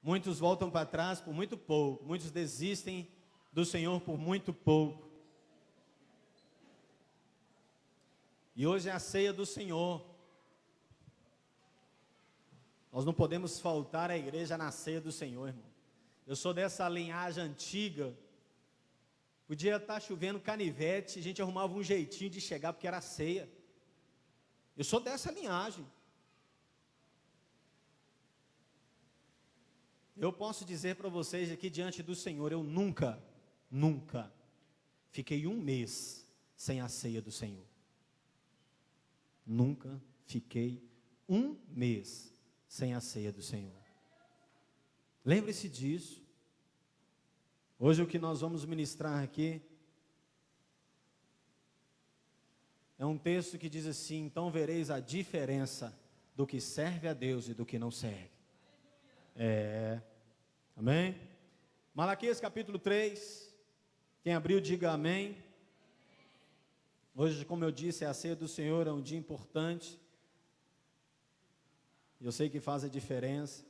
Muitos voltam para trás por muito pouco. Muitos desistem do Senhor por muito pouco. E hoje é a ceia do Senhor. Nós não podemos faltar à igreja na ceia do Senhor, irmão. Eu sou dessa linhagem antiga. Podia estar chovendo canivete, a gente arrumava um jeitinho de chegar porque era ceia. Eu sou dessa linhagem. Eu posso dizer para vocês aqui diante do Senhor, eu nunca fiquei um mês sem a ceia do Senhor. Nunca fiquei um mês sem a ceia do Senhor. Lembre-se disso. Hoje o que nós vamos ministrar aqui é um texto que diz assim: então vereis a diferença do que serve a Deus e do que não serve. Amém? Malaquias capítulo 3, quem abriu diga amém. Hoje, como eu disse, é a ceia do Senhor, é um dia importante. Eu sei que faz a diferença.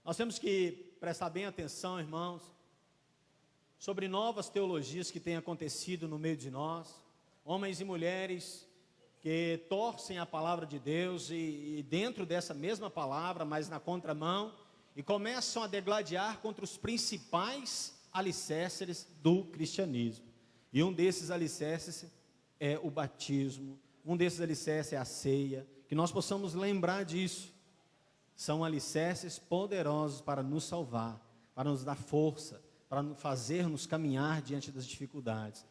Nós temos que prestar bem atenção, irmãos, sobre novas teologias que têm acontecido no meio de nós. Homens e mulheres que torcem a palavra de Deus e dentro dessa mesma palavra, mas na contramão, e começam a degladiar contra os principais alicerces do cristianismo. E um desses alicerces é o batismo, um desses alicerces é a ceia, que nós possamos lembrar disso. São alicerces poderosos para nos salvar, para nos dar força, para fazer-nos caminhar diante das dificuldades.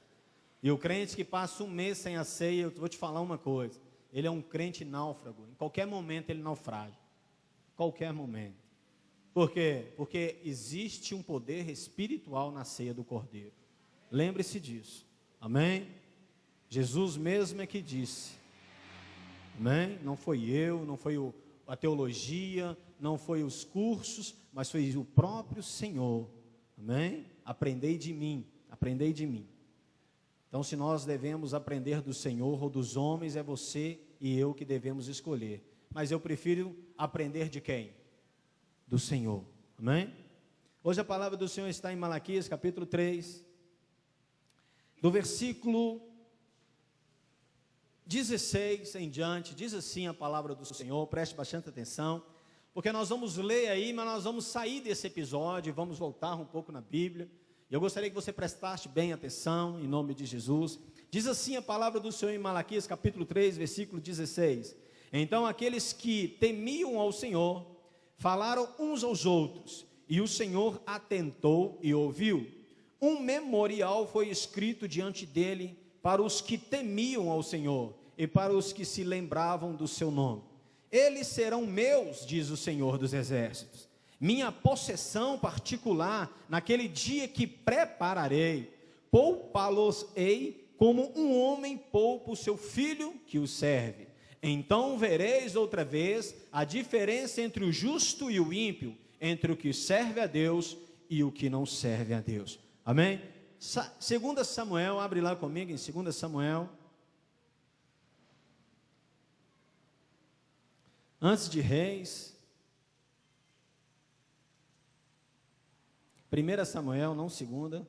E o crente que passa um mês sem a ceia, eu vou te falar uma coisa, ele é um crente náufrago, em qualquer momento ele naufraga, qualquer momento. Por quê? Porque existe um poder espiritual na ceia do Cordeiro, lembre-se disso, amém? Jesus mesmo é que disse, amém? Não foi eu, não foi a teologia, não foi os cursos, mas foi o próprio Senhor, amém? Aprendei de mim, aprendei de mim. Então, se nós devemos aprender do Senhor ou dos homens, é você e eu que devemos escolher. Mas eu prefiro aprender de quem? Do Senhor, amém? Hoje a palavra do Senhor está em Malaquias capítulo 3, do versículo 16 em diante. Diz assim a palavra do Senhor, preste bastante atenção, porque nós vamos ler aí, mas nós vamos sair desse episódio e vamos voltar um pouco na Bíblia. E eu gostaria que você prestasse bem atenção, em nome de Jesus. Diz assim a palavra do Senhor em Malaquias capítulo 3, versículo 16. Então aqueles que temiam ao Senhor falaram uns aos outros, e o Senhor atentou e ouviu. Um memorial foi escrito diante dele para os que temiam ao Senhor e para os que se lembravam do seu nome. Eles serão meus, diz o Senhor dos Exércitos, minha possessão particular naquele dia que prepararei. Poupá-los-ei como um homem poupa o seu filho que o serve. Então vereis outra vez a diferença entre o justo e o ímpio, entre o que serve a Deus e o que não serve a Deus. Amém? 2 Samuel, abre lá comigo em 2 Samuel. Antes de Reis. 1 Samuel, não 2.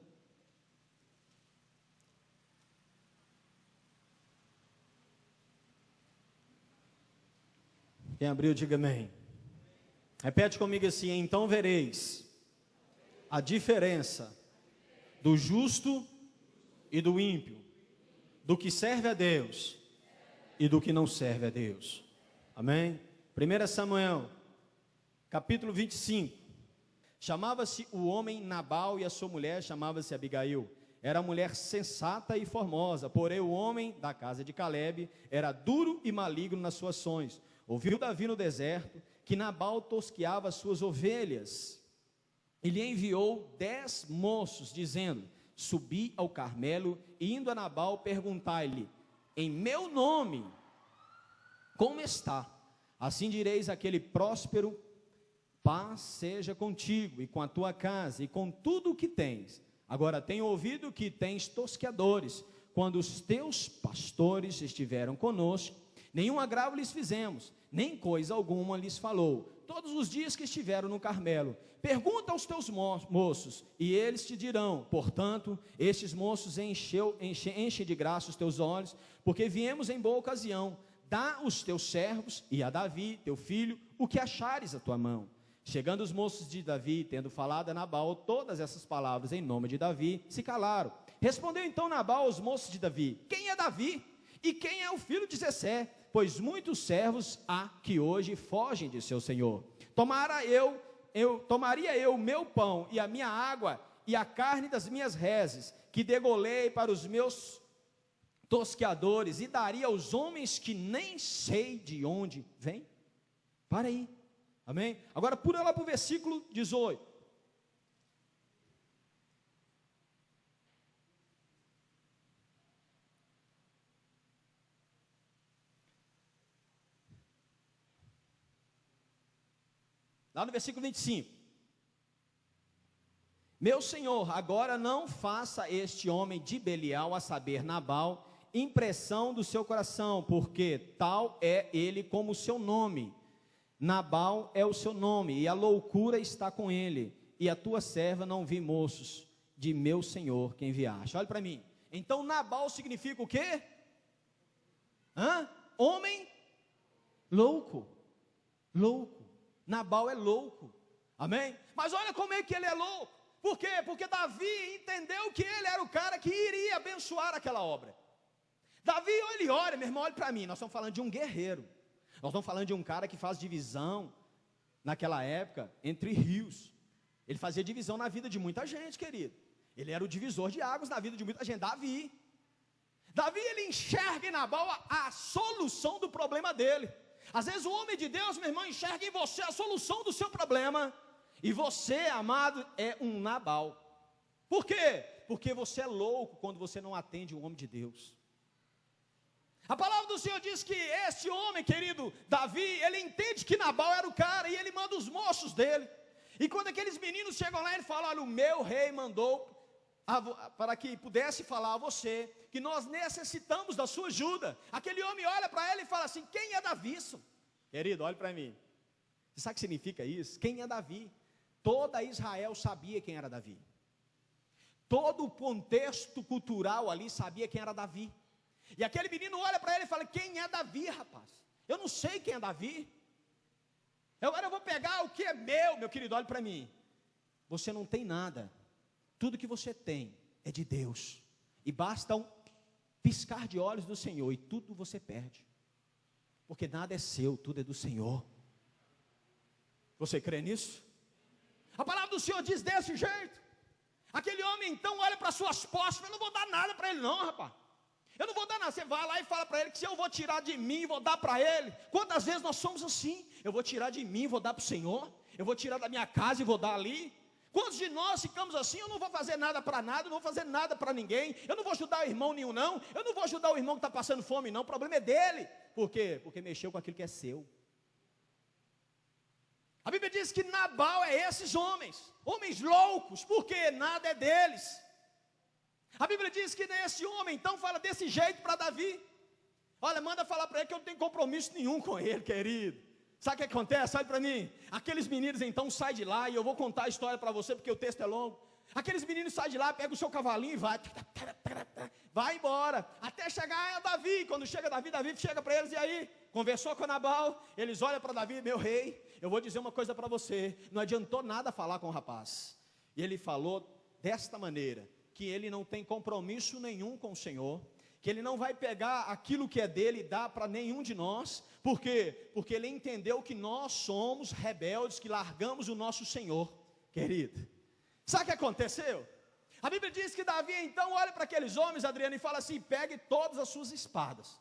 Quem abriu, diga amém. Repete comigo assim: então vereis a diferença do justo e do ímpio, do que serve a Deus e do que não serve a Deus. Amém? 1 Samuel, capítulo 25. Chamava-se o homem Nabal e a sua mulher chamava-se Abigail. Era mulher sensata e formosa, porém o homem da casa de Calebe era duro e maligno nas suas ações. Ouviu Davi no deserto que Nabal tosqueava as suas ovelhas. Ele enviou 10 moços, dizendo: subi ao Carmelo, e indo a Nabal, perguntai-lhe, em meu nome, como está? Assim direis àquele próspero: paz seja contigo, e com a tua casa, e com tudo o que tens. Agora tenho ouvido que tens tosqueadores. Quando os teus pastores estiveram conosco, nenhum agravo lhes fizemos, nem coisa alguma lhes falou. todos os dias que estiveram no Carmelo. Pergunta aos teus moços, e eles te dirão. Portanto, estes moços enchem de graça os teus olhos, porque viemos em boa ocasião. Dá aos teus servos e a Davi, teu filho, o que achares à tua mão. Chegando os moços de Davi, tendo falado a Nabal todas essas palavras em nome de Davi, se calaram. Respondeu então Nabal aos moços de Davi: quem é Davi? E quem é o filho de Jessé? Pois muitos servos há que hoje fogem de seu senhor. Tomaria eu meu pão e a minha água e a carne das minhas reses, que degolei para os meus tosqueadores, e daria aos homens que nem sei de onde vêm? Para aí, amém? Agora pula lá para o versículo 18. Lá no versículo 25. Meu senhor, agora não faça este homem de Belial, a saber, Nabal, impressão do seu coração, porque tal é ele como o seu nome. Nabal é o seu nome, e a loucura está com ele, e a tua serva não vi moços de meu senhor que enviaste. Olha para mim. Então Nabal significa o quê? Homem louco. Louco. Nabal é louco, amém? Mas olha como é que ele é louco. Por quê? Porque Davi entendeu que ele era o cara que iria abençoar aquela obra. Davi, ele olha, meu irmão, olha para mim, nós estamos falando de um guerreiro. Nós estamos falando de um cara que faz divisão, naquela época, entre rios. Ele fazia divisão na vida de muita gente, querido. Ele era o divisor de águas na vida de muita gente. Davi, ele enxerga em Nabal a solução do problema dele. Às vezes o homem de Deus, meu irmão, enxerga em você a solução do seu problema, e você, amado, é um Nabal. Por quê? Porque você é louco quando você não atende o homem de Deus. A palavra do Senhor diz que esse homem, querido, Davi, ele entende que Nabal era o cara, e ele manda os moços dele. E quando aqueles meninos chegam lá, ele fala: olha, o meu rei mandou para que pudesse falar a você, que nós necessitamos da sua ajuda. Aquele homem olha para ele e fala assim: quem é Davi? Querido, olhe para mim. Você sabe o que significa isso? Quem é Davi? Toda Israel sabia quem era Davi. Todo o contexto cultural ali sabia quem era Davi. E aquele menino olha para ele e fala: quem é Davi, rapaz? Eu não sei quem é Davi. Agora eu vou pegar o que é meu querido, olhe para mim. Você não tem nada. Tudo que você tem é de Deus. E basta um piscar de olhos do Senhor, e tudo você perde. Porque nada é seu, tudo é do Senhor. Você crê nisso? A palavra do Senhor diz desse jeito. Aquele homem então olha para suas posses: eu não vou dar nada para ele não, rapaz. Eu não vou dar nada. Você vai lá e fala para ele que se eu vou tirar de mim, vou dar para ele. Quantas vezes nós somos assim? Eu vou tirar de mim, vou dar para o Senhor. Eu vou tirar da minha casa e vou dar ali. Quantos de nós ficamos assim? Eu não vou fazer nada para nada, eu não vou fazer nada para ninguém, eu não vou ajudar o irmão nenhum não, eu não vou ajudar o irmão que está passando fome não, o problema é dele. Por quê? Porque mexeu com aquilo que é seu. A Bíblia diz que Nabal é esses homens loucos, porque nada é deles. A Bíblia diz que nesse homem então fala desse jeito para Davi: olha, manda falar para ele que eu não tenho compromisso nenhum com ele, querido. Sabe o que acontece? Olha para mim. Aqueles meninos então saem de lá, e eu vou contar a história para você, porque o texto é longo. Aqueles meninos saem de lá, pegam o seu cavalinho e vai embora, até chegar a Davi. Quando chega Davi chega para eles: e aí? Conversou com Nabal? Eles olham para Davi: meu rei, eu vou dizer uma coisa para você, não adiantou nada falar com o rapaz. E ele falou desta maneira, que ele não tem compromisso nenhum com o Senhor, que ele não vai pegar aquilo que é dele e dar para nenhum de nós. Por quê? Porque ele entendeu que nós somos rebeldes, que largamos o nosso Senhor, querido. Sabe o que aconteceu? A Bíblia diz que Davi então olha para aqueles homens, Adriano, e fala assim: pegue todas as suas espadas,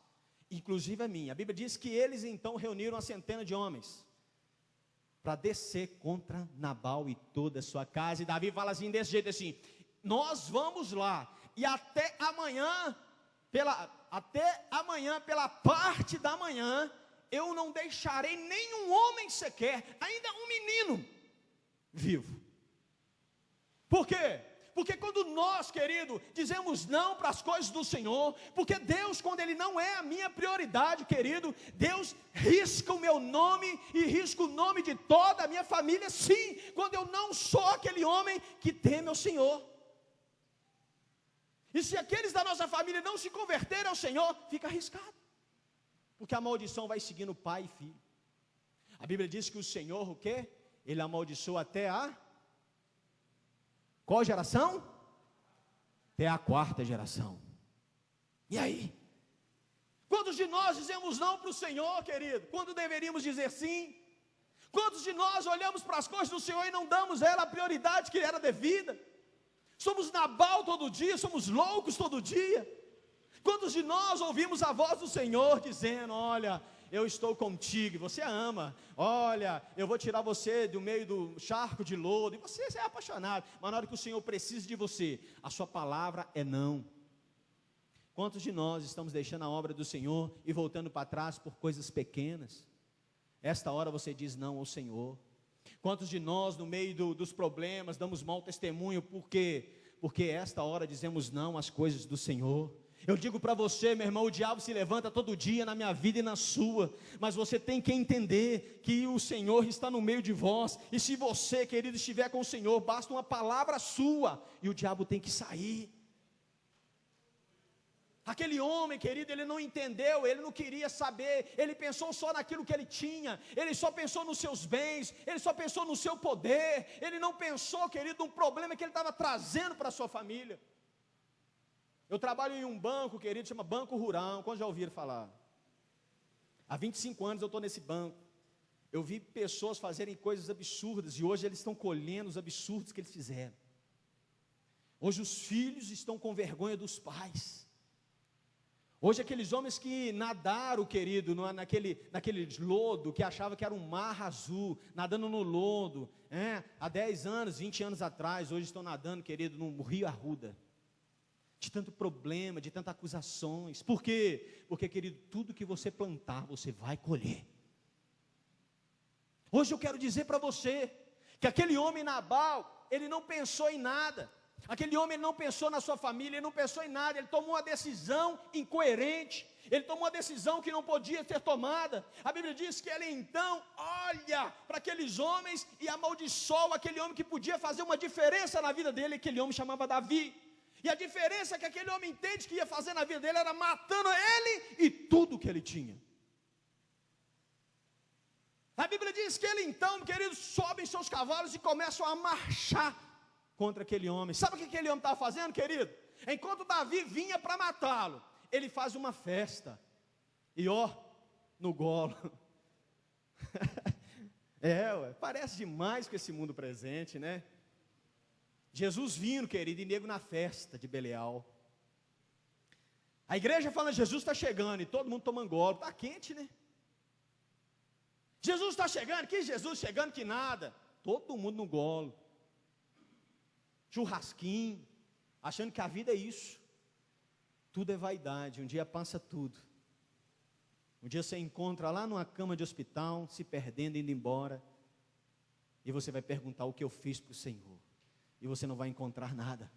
inclusive a minha. A Bíblia diz que eles então reuniram uma centena de homens para descer contra Nabal e toda a sua casa. E Davi fala assim, desse jeito assim: nós vamos lá, e até amanhã, pela parte da manhã, eu não deixarei nenhum homem sequer, ainda um menino, vivo. Por quê? Porque quando nós, querido, dizemos não para as coisas do Senhor, porque Deus, quando Ele não é a minha prioridade, querido, Deus risca o meu nome e risca o nome de toda a minha família, sim, quando eu não sou aquele homem que teme ao Senhor. E se aqueles da nossa família não se converterem ao Senhor, fica arriscado, porque a maldição vai seguindo pai e filho. A Bíblia diz que o Senhor, o quê? Ele amaldiçoou até a qual geração? Até a 4ª geração. E aí? Quantos de nós dizemos não para o Senhor, querido, quando deveríamos dizer sim? Quantos de nós olhamos para as coisas do Senhor e não damos a ela a prioridade que era devida? Somos Nabal todo dia, somos loucos todo dia. Quantos de nós ouvimos a voz do Senhor dizendo: olha, eu estou contigo, e você ama, olha, eu vou tirar você do meio do charco de lodo, e você é apaixonado, mas na hora que o Senhor precisa de você, a sua palavra é não. Quantos de nós estamos deixando a obra do Senhor e voltando para trás por coisas pequenas? Esta hora você diz não ao Senhor. Quantos de nós no meio dos problemas damos mau testemunho, porque esta hora dizemos não às coisas do Senhor? Eu digo para você, meu irmão, o diabo se levanta todo dia na minha vida e na sua, mas você tem que entender que o Senhor está no meio de vós, e se você, querido, estiver com o Senhor, basta uma palavra sua, e o diabo tem que sair. Aquele homem, querido, ele não entendeu, ele não queria saber, ele pensou só naquilo que ele tinha, ele só pensou nos seus bens, ele só pensou no seu poder, ele não pensou, querido, no problema que ele estava trazendo para a sua família. Eu trabalho em um banco, querido, chama Banco Rural, quando já ouviram falar? Há 25 anos eu estou nesse banco. Eu vi pessoas fazerem coisas absurdas, e hoje eles estão colhendo os absurdos que eles fizeram. Hoje os filhos estão com vergonha dos pais. Hoje aqueles homens que nadaram, querido, naquele lodo, que achava que era um mar azul, nadando no lodo, há 10 anos, 20 anos atrás, hoje estão nadando, querido, no Rio Arruda. De tanto problema, de tantas acusações. Por quê? Porque, querido, tudo que você plantar, você vai colher. Hoje eu quero dizer para você, que aquele homem Nabal, ele não pensou em nada. Aquele homem ele não pensou na sua família, ele não pensou em nada, ele tomou uma decisão incoerente, ele tomou uma decisão que não podia ser tomada. A Bíblia diz que ele então olha para aqueles homens e amaldiçoa aquele homem que podia fazer uma diferença na vida dele, aquele homem chamava Davi. E a diferença que aquele homem entende que ia fazer na vida dele era matando ele e tudo que ele tinha. A Bíblia diz que ele então, queridos, sobem seus cavalos e começam a marchar contra aquele homem. Sabe o que aquele homem estava fazendo, querido? Enquanto Davi vinha para matá-lo, ele faz uma festa. E no golo. Parece demais com esse mundo presente, né? Jesus vindo, querido, e nego na festa de Belial. A igreja fala: Jesus está chegando, e todo mundo tomando golo. Está quente, né? Jesus está chegando, que Jesus chegando que nada. Todo mundo no golo. Churrasquinho, achando que a vida é isso. Tudo é vaidade, um dia passa tudo. Um dia você encontra lá numa cama de hospital, se perdendo, indo embora. E você vai perguntar: o que eu fiz para o Senhor? E você não vai encontrar nada.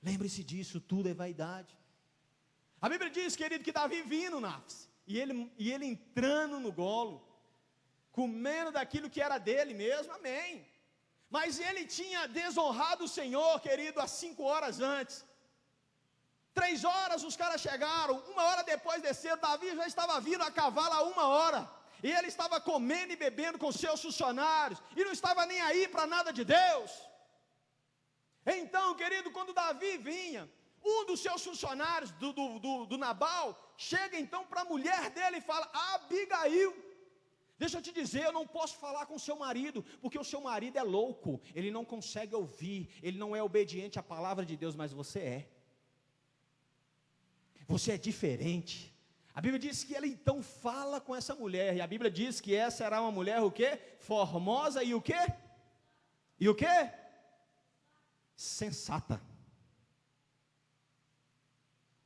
Lembre-se disso, tudo é vaidade. A Bíblia diz, querido, que Davi vindo, Nafs, e ele entrando no golo, comendo daquilo que era dele mesmo, amém. Mas ele tinha desonrado o Senhor, querido, há 5 horas antes. 3 horas os caras chegaram, 1 hora depois desceram, Davi já estava vindo a cavalo há 1 hora. E ele estava comendo e bebendo com seus funcionários, e não estava nem aí para nada de Deus. Então, querido, quando Davi vinha, um dos seus funcionários, do Nabal, chega então para a mulher dele e fala: Abigail, deixa eu te dizer, eu não posso falar com o seu marido, porque o seu marido é louco, ele não consegue ouvir, ele não é obediente à palavra de Deus, mas você é. Você é diferente. A Bíblia diz que ele então fala com essa mulher, e a Bíblia diz que essa era uma mulher o quê? Formosa e o quê? E o quê? Sensata.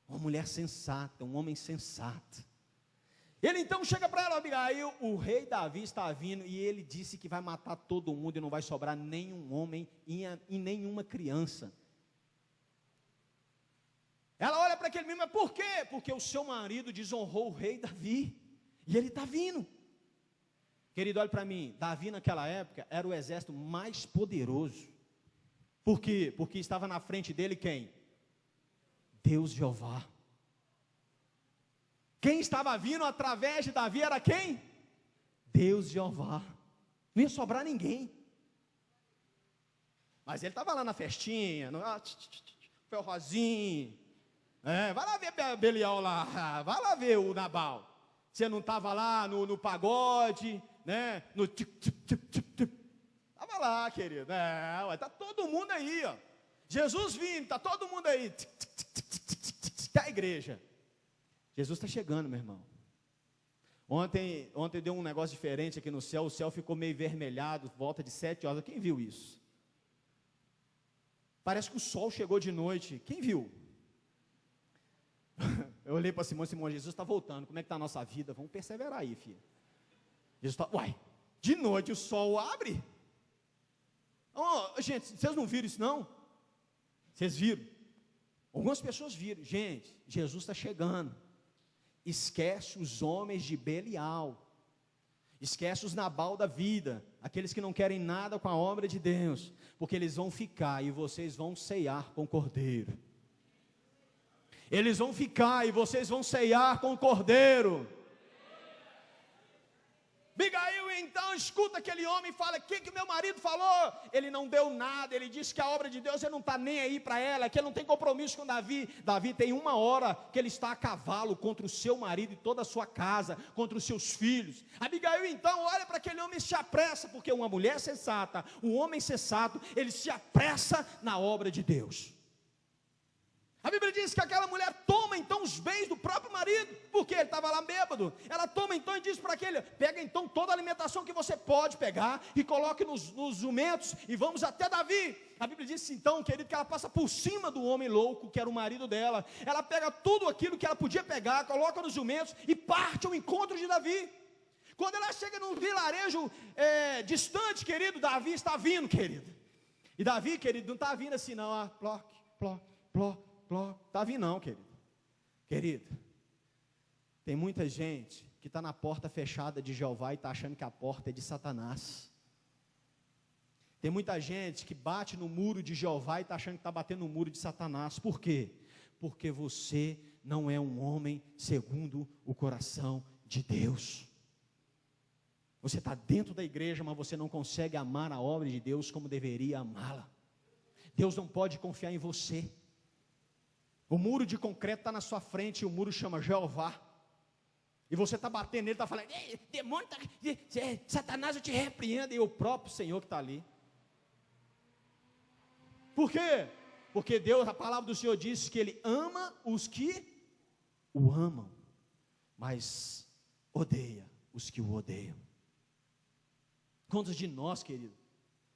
Uma mulher sensata, um homem sensato. Ele então chega para ela: Abigail, o rei Davi está vindo, e ele disse que vai matar todo mundo e não vai sobrar nenhum homem e nenhuma criança. Ela olha para aquele menino, mas por quê? Porque o seu marido desonrou o rei Davi, e ele está vindo. Querido, olha para mim, Davi naquela época era o exército mais poderoso. Por quê? Porque estava na frente dele quem? Deus Jeová. Quem estava vindo através de Davi era quem? Deus Jeová. Não ia sobrar ninguém. Mas ele estava lá na festinha, no ferrozinho. Vai lá ver Belial lá, vai lá ver o Nabal. Você não estava lá no pagode, né? No estava lá, querido. Está todo mundo aí, ó. Jesus vindo, está todo mundo aí. Está a igreja. Jesus está chegando, meu irmão. Ontem deu um negócio diferente aqui no céu. O céu ficou meio vermelhado, volta de 7 horas. Quem viu isso? Parece que o sol chegou de noite. Quem viu? Eu olhei para Simão, Jesus está voltando. Como é que está a nossa vida? Vamos perseverar aí, filho. Jesus está, de noite o sol abre. Gente, vocês não viram isso não? Vocês viram? Algumas pessoas viram. Gente, Jesus está chegando. Esquece os homens de Belial. Esquece os Nabal da vida. Aqueles que não querem nada com a obra de Deus. Porque eles vão ficar e vocês vão ceiar com o Cordeiro. Eles vão ficar e vocês vão ceiar com o Cordeiro. Abigail então escuta aquele homem e fala: o que meu marido falou? Ele não deu nada, ele disse que a obra de Deus ele não está nem aí para ela, que ele não tem compromisso com Davi. Davi tem 1 hora que ele está a cavalo contra o seu marido e toda a sua casa, contra os seus filhos. Abigail então olha para aquele homem e se apressa, porque uma mulher sensata, um homem sensato, ele se apressa na obra de Deus. A Bíblia diz que aquela mulher toma então os bens do próprio marido, porque ele estava lá bêbado. Ela toma então e diz para aquele: pega então toda a alimentação que você pode pegar e coloque nos jumentos e vamos até Davi. A Bíblia diz então, querido, que ela passa por cima do homem louco, que era o marido dela. Ela pega tudo aquilo que ela podia pegar, coloca nos jumentos e parte ao encontro de Davi. Quando ela chega num vilarejo distante, querido, Davi está vindo, querido. E Davi, querido, não está vindo assim não, ploc, ploc, ploc. Está vindo não, querido, tem muita gente que está na porta fechada de Jeová e está achando que a porta é de Satanás. Tem muita gente que bate no muro de Jeová e está achando que está batendo no muro de Satanás. Por quê? Porque você não é um homem segundo o coração de Deus. Você está dentro da igreja, mas você não consegue amar a obra de Deus como deveria amá-la. Deus não pode confiar em você. O muro de concreto está na sua frente, e o muro chama Jeová. E você está batendo nele, está falando: ei, demônio, Satanás, eu te repreendo. E o próprio Senhor que está ali. Por quê? Porque Deus, a palavra do Senhor diz que Ele ama os que o amam, mas odeia os que o odeiam. Quantos de nós, querido,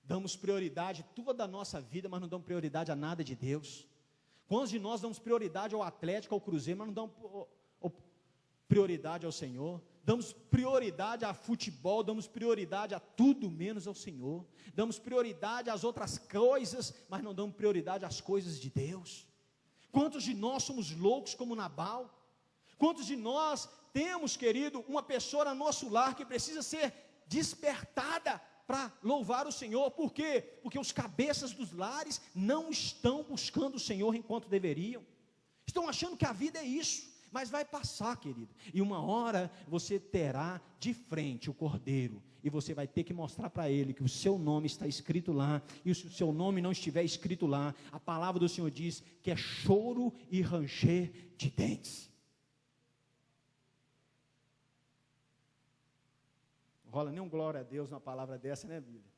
damos prioridade toda a nossa vida, mas não damos prioridade a nada de Deus? Quantos de nós damos prioridade ao Atlético, ao Cruzeiro, mas não damos prioridade ao Senhor? Damos prioridade a futebol, damos prioridade a tudo menos ao Senhor. Damos prioridade às outras coisas, mas não damos prioridade às coisas de Deus. Quantos de nós somos loucos como Nabal? Quantos de nós temos, querido, uma pessoa no nosso lar que precisa ser despertada para louvar o Senhor? Por quê? Porque os cabeças dos lares não estão buscando o Senhor enquanto deveriam. Estão achando que a vida é isso, mas vai passar, querido. E uma hora você terá de frente o Cordeiro, e você vai ter que mostrar para ele que o seu nome está escrito lá. E se o seu nome não estiver escrito lá, a palavra do Senhor diz que é choro e ranger de dentes. Rola nem um glória a Deus numa palavra dessa, né, Bíblia?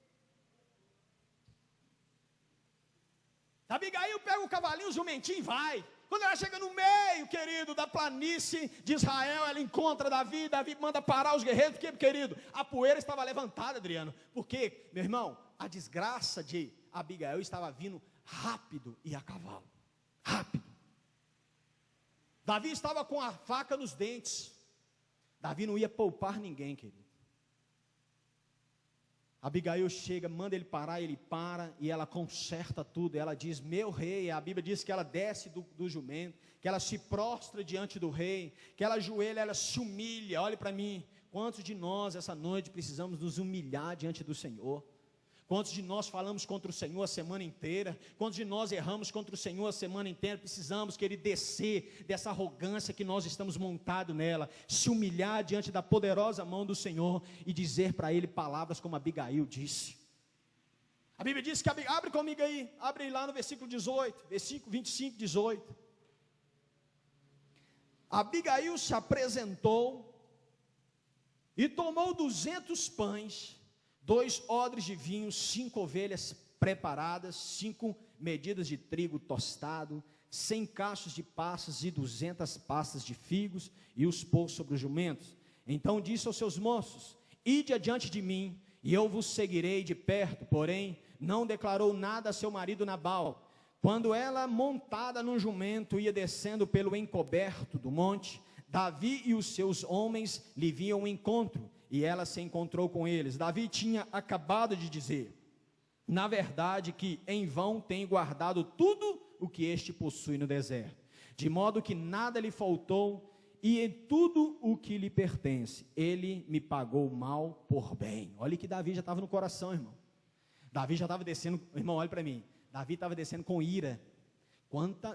Abigail pega o cavalinho, o jumentinho e vai. Quando ela chega no meio, querido, da planície de Israel, ela encontra Davi. Davi manda parar os guerreiros. Porque, querido, a poeira estava levantada, Adriano. Porque, meu irmão, a desgraça de Abigail estava vindo rápido e a cavalo. Rápido. Davi estava com a faca nos dentes. Davi não ia poupar ninguém, querido. Abigail chega, manda ele parar, ele para, e ela conserta tudo. Ela diz: meu rei. A Bíblia diz que ela desce do jumento, que ela se prostra diante do rei, que ela ajoelha, ela se humilha. Olhe para mim, quantos de nós essa noite precisamos nos humilhar diante do Senhor? Quantos de nós falamos contra o Senhor a semana inteira? Quantos de nós erramos contra o Senhor a semana inteira? Precisamos que Ele descer dessa arrogância que nós estamos montados nela, se humilhar diante da poderosa mão do Senhor e dizer para Ele palavras como Abigail disse. A Bíblia diz que, abre comigo aí, abre lá no versículo 18, versículo 25, 18. Abigail se apresentou e tomou 200 pães, 2 odres de vinho, 5 ovelhas preparadas, 5 medidas de trigo tostado, 100 cachos de passas e 200 passas de figos, e os pôs sobre os jumentos. Então disse aos seus moços: ide adiante de mim, e eu vos seguirei de perto. Porém, não declarou nada a seu marido Nabal. Quando ela, montada num jumento, ia descendo pelo encoberto do monte, Davi e os seus homens lhe vinham ao encontro, e ela se encontrou com eles. Davi tinha acabado de dizer: na verdade que em vão tem guardado tudo o que este possui no deserto, de modo que nada lhe faltou, e em tudo o que lhe pertence, ele me pagou mal por bem. Olha que Davi já estava no coração, irmão. Davi já estava descendo, irmão, olha para mim, Davi estava descendo com ira.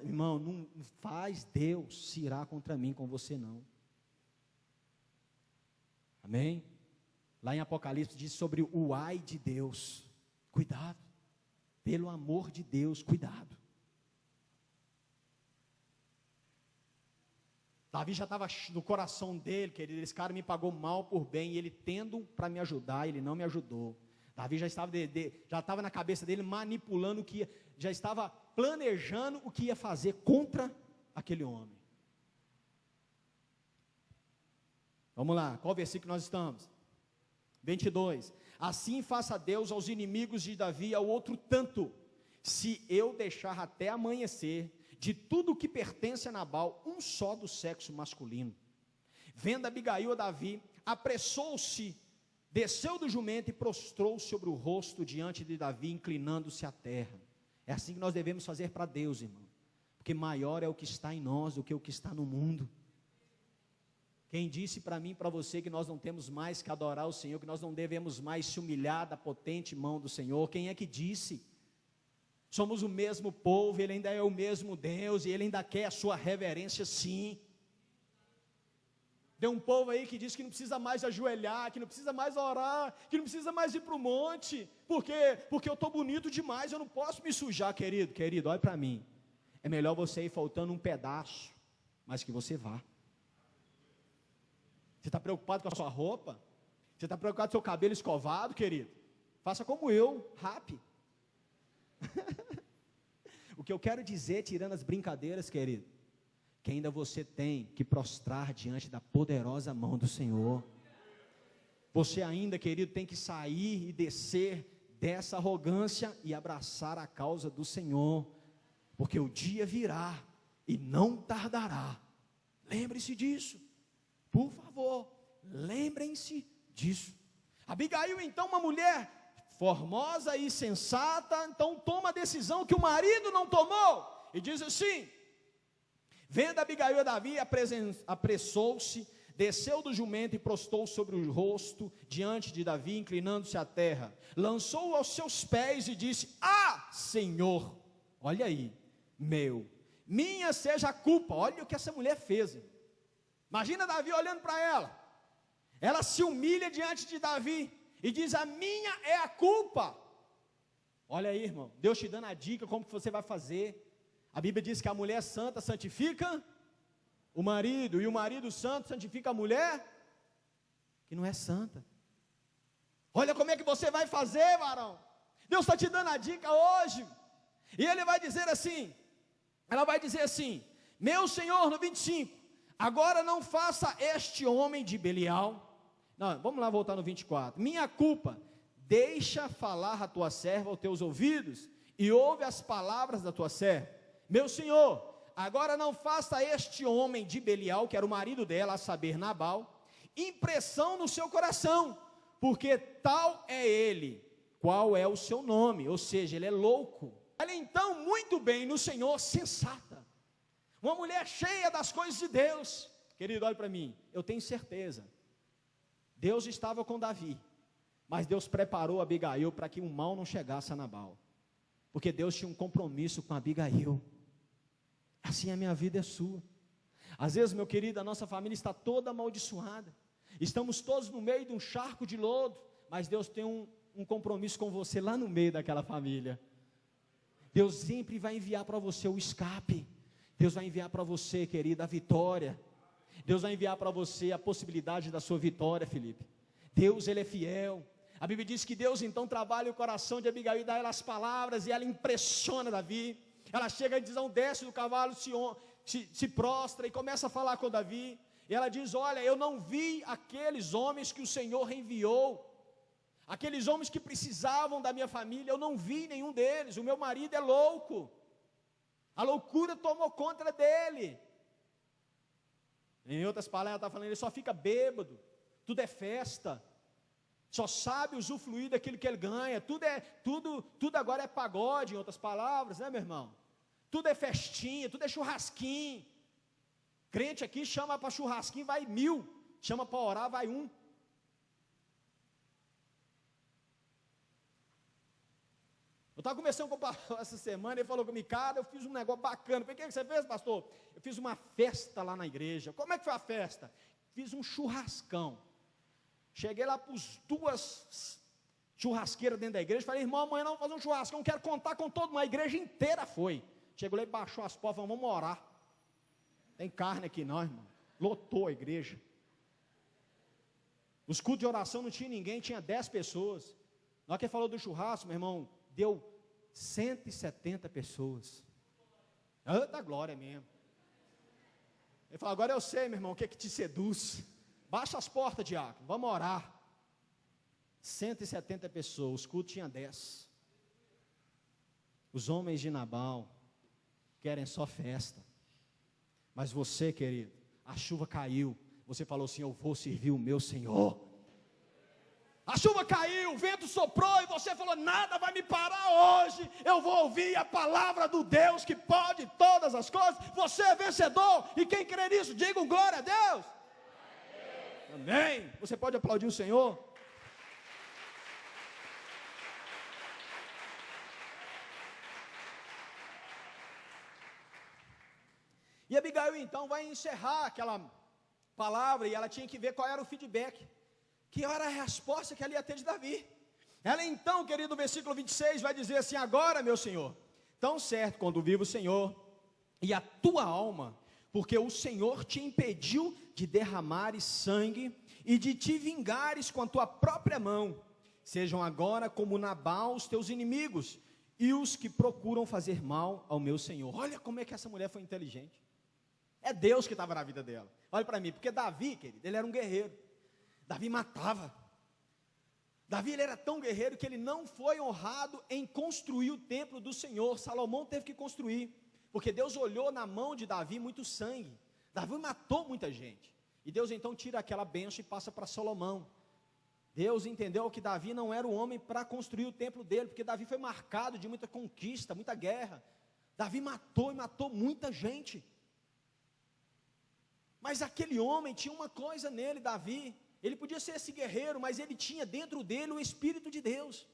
Irmão, não faz Deus se irar contra mim, com você não. Amém? Lá em Apocalipse diz sobre o ai de Deus. Cuidado, pelo amor de Deus, cuidado. Davi já estava no coração dele, querido, esse cara me pagou mal por bem, e ele tendo para me ajudar, ele não me ajudou. Davi já estava na cabeça dele manipulando o que ia, já estava planejando o que ia fazer contra aquele homem. Vamos lá, qual versículo nós estamos? 22. Assim faça Deus aos inimigos de Davi ao outro tanto, se eu deixar até amanhecer, de tudo que pertence a Nabal, um só do sexo masculino. Vendo Abigail a Davi, apressou-se, desceu do jumento e prostrou sobre o rosto diante de Davi, inclinando-se à terra. É assim que nós devemos fazer para Deus, irmão, porque maior é o que está em nós do que o que está no mundo. Quem disse para mim e para você que nós não temos mais que adorar o Senhor, que nós não devemos mais se humilhar da potente mão do Senhor? Quem é que disse? Somos o mesmo povo, Ele ainda é o mesmo Deus, e Ele ainda quer a sua reverência, sim. Tem um povo aí que diz que não precisa mais ajoelhar, que não precisa mais orar, que não precisa mais ir para o monte. Por quê? Porque eu estou bonito demais, eu não posso me sujar, querido. Querido, olha para mim. É melhor você ir faltando um pedaço, mas que você vá. Você está preocupado com a sua roupa? Você está preocupado com o seu cabelo escovado, querido? Faça como eu, rápido. O que eu quero dizer, tirando as brincadeiras, querido, que ainda você tem que prostrar diante da poderosa mão do Senhor. Você ainda, querido, tem que sair e descer dessa arrogância e abraçar a causa do Senhor, porque o dia virá e não tardará. Lembre-se disso, por favor, lembrem-se disso. Abigail, então, uma mulher formosa e sensata, então toma a decisão que o marido não tomou, e diz assim: vendo Abigail a Davi, apressou-se, desceu do jumento e prostrou sobre o rosto diante de Davi, inclinando-se à terra, lançou-o aos seus pés e disse: ah, Senhor, olha aí, minha seja a culpa. Olha o que essa mulher fez. Imagina Davi olhando para ela se humilha diante de Davi e diz: a minha é a culpa. Olha aí, irmão, Deus te dando a dica como que você vai fazer. A Bíblia diz que a mulher santa santifica o marido, e o marido santo santifica a mulher que não é santa. Olha como é que você vai fazer, varão. Deus está te dando a dica hoje, e Ele vai dizer assim, ela vai dizer assim: meu Senhor, no 25, agora não faça este homem de Belial. Não, vamos lá voltar no 24. Minha culpa, deixa falar a tua serva aos teus ouvidos, e ouve as palavras da tua serva. Meu Senhor, agora não faça este homem de Belial, que era o marido dela, a saber, Nabal, impressão no seu coração, porque tal é ele. Qual é o seu nome? Ou seja, ele é louco. Ela então, muito bem no Senhor, sensata. Uma mulher cheia das coisas de Deus. Querido, olhe para mim, eu tenho certeza. Deus estava com Davi, mas Deus preparou Abigail para que o mal não chegasse a Nabal. Porque Deus tinha um compromisso com Abigail. Assim a minha vida é sua. Às vezes, meu querido, a nossa família está toda amaldiçoada. Estamos todos no meio de um charco de lodo, mas Deus tem um compromisso com você lá no meio daquela família. Deus sempre vai enviar para você o escape. Deus vai enviar para você, querida, a vitória. Deus vai enviar para você a possibilidade da sua vitória, Felipe. Deus, Ele é fiel. A Bíblia diz que Deus então trabalha o coração de Abigail, dá ela as palavras e ela impressiona Davi. Ela chega e diz, não, desce do cavalo, se prostra e começa a falar com Davi. E ela diz, olha, eu não vi aqueles homens que o Senhor enviou. Aqueles homens que precisavam da minha família, eu não vi nenhum deles. O meu marido é louco. A loucura tomou conta dele. Em outras palavras, ela está falando, ele só fica bêbado. Tudo é festa. Só sabe usufruir daquilo que ele ganha. Tudo agora é pagode, em outras palavras, né, meu irmão? Tudo é festinha, tudo é churrasquinho. Crente aqui chama para churrasquinho, vai 1000. Chama para orar, vai 1. Eu estava conversando com o pastor essa semana, ele falou comigo, cara, eu fiz um negócio bacana. Eu falei, o que você fez, pastor? Eu fiz uma festa lá na igreja. Como é que foi a festa? Fiz um churrascão. Cheguei lá para as 2 churrasqueiras dentro da igreja, falei, irmão, amanhã nós vamos fazer um churrascão, quero contar com todo mundo. A igreja inteira foi. Chegou lá e baixou as portas, falou, vamos orar. Tem carne aqui não, irmão. Lotou a igreja. Os cultos de oração não tinha ninguém, tinha 10 pessoas. Na hora que ele falou do churrasco, meu irmão, deu 170 pessoas. Da glória mesmo. Ele falou, agora eu sei, meu irmão, o que te seduz. Baixa as portas, diácono, vamos orar. 170 pessoas, os cultos tinham 10. Os homens de Nabal querem só festa. Mas você, querido, a chuva caiu. Você falou assim, eu vou servir o meu Senhor. A chuva caiu, o vento soprou e você falou, nada vai me parar hoje. Eu vou ouvir a palavra do Deus que pode todas as coisas. Você é vencedor e quem crê nisso, diga glória a Deus. Amém. Você pode aplaudir o Senhor? E Abigail então vai encerrar aquela palavra e ela tinha que ver qual era o feedback, que era a resposta que ela ia ter de Davi. Ela então, querido, versículo 26 vai dizer assim, agora meu Senhor, tão certo quando vive o Senhor e a tua alma, porque o Senhor te impediu de derramares sangue e de te vingares com a tua própria mão, sejam agora como Nabal os teus inimigos e os que procuram fazer mal ao meu Senhor. Olha como é que essa mulher foi inteligente. É Deus que estava na vida dela. Olha para mim, porque Davi, querido, ele era um guerreiro. Davi matava. Davi, ele era tão guerreiro que ele não foi honrado em construir o templo do Senhor. Salomão teve que construir, porque Deus olhou na mão de Davi muito sangue. Davi matou muita gente. E Deus então tira aquela bênção e passa para Salomão. Deus entendeu que Davi não era o homem para construir o templo dele, porque Davi foi marcado de muita conquista, muita guerra. Davi matou e matou muita gente. Mas aquele homem tinha uma coisa nele, Davi. Ele podia ser esse guerreiro, mas ele tinha dentro dele o Espírito de Deus.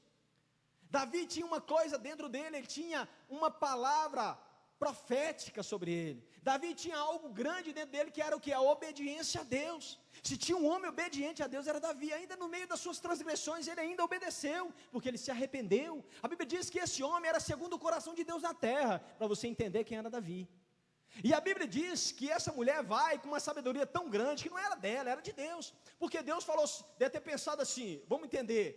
Davi tinha uma coisa dentro dele, ele tinha uma palavra profética sobre ele. Davi tinha algo grande dentro dele, que era o que? A obediência a Deus. Se tinha um homem obediente a Deus, era Davi. Ainda no meio das suas transgressões, ele ainda obedeceu, porque ele se arrependeu. A Bíblia diz que esse homem era segundo o coração de Deus na terra, para você entender quem era Davi. E a Bíblia diz que essa mulher vai com uma sabedoria tão grande, que não era dela, era de Deus. Porque Deus falou, deve ter pensado assim, vamos entender,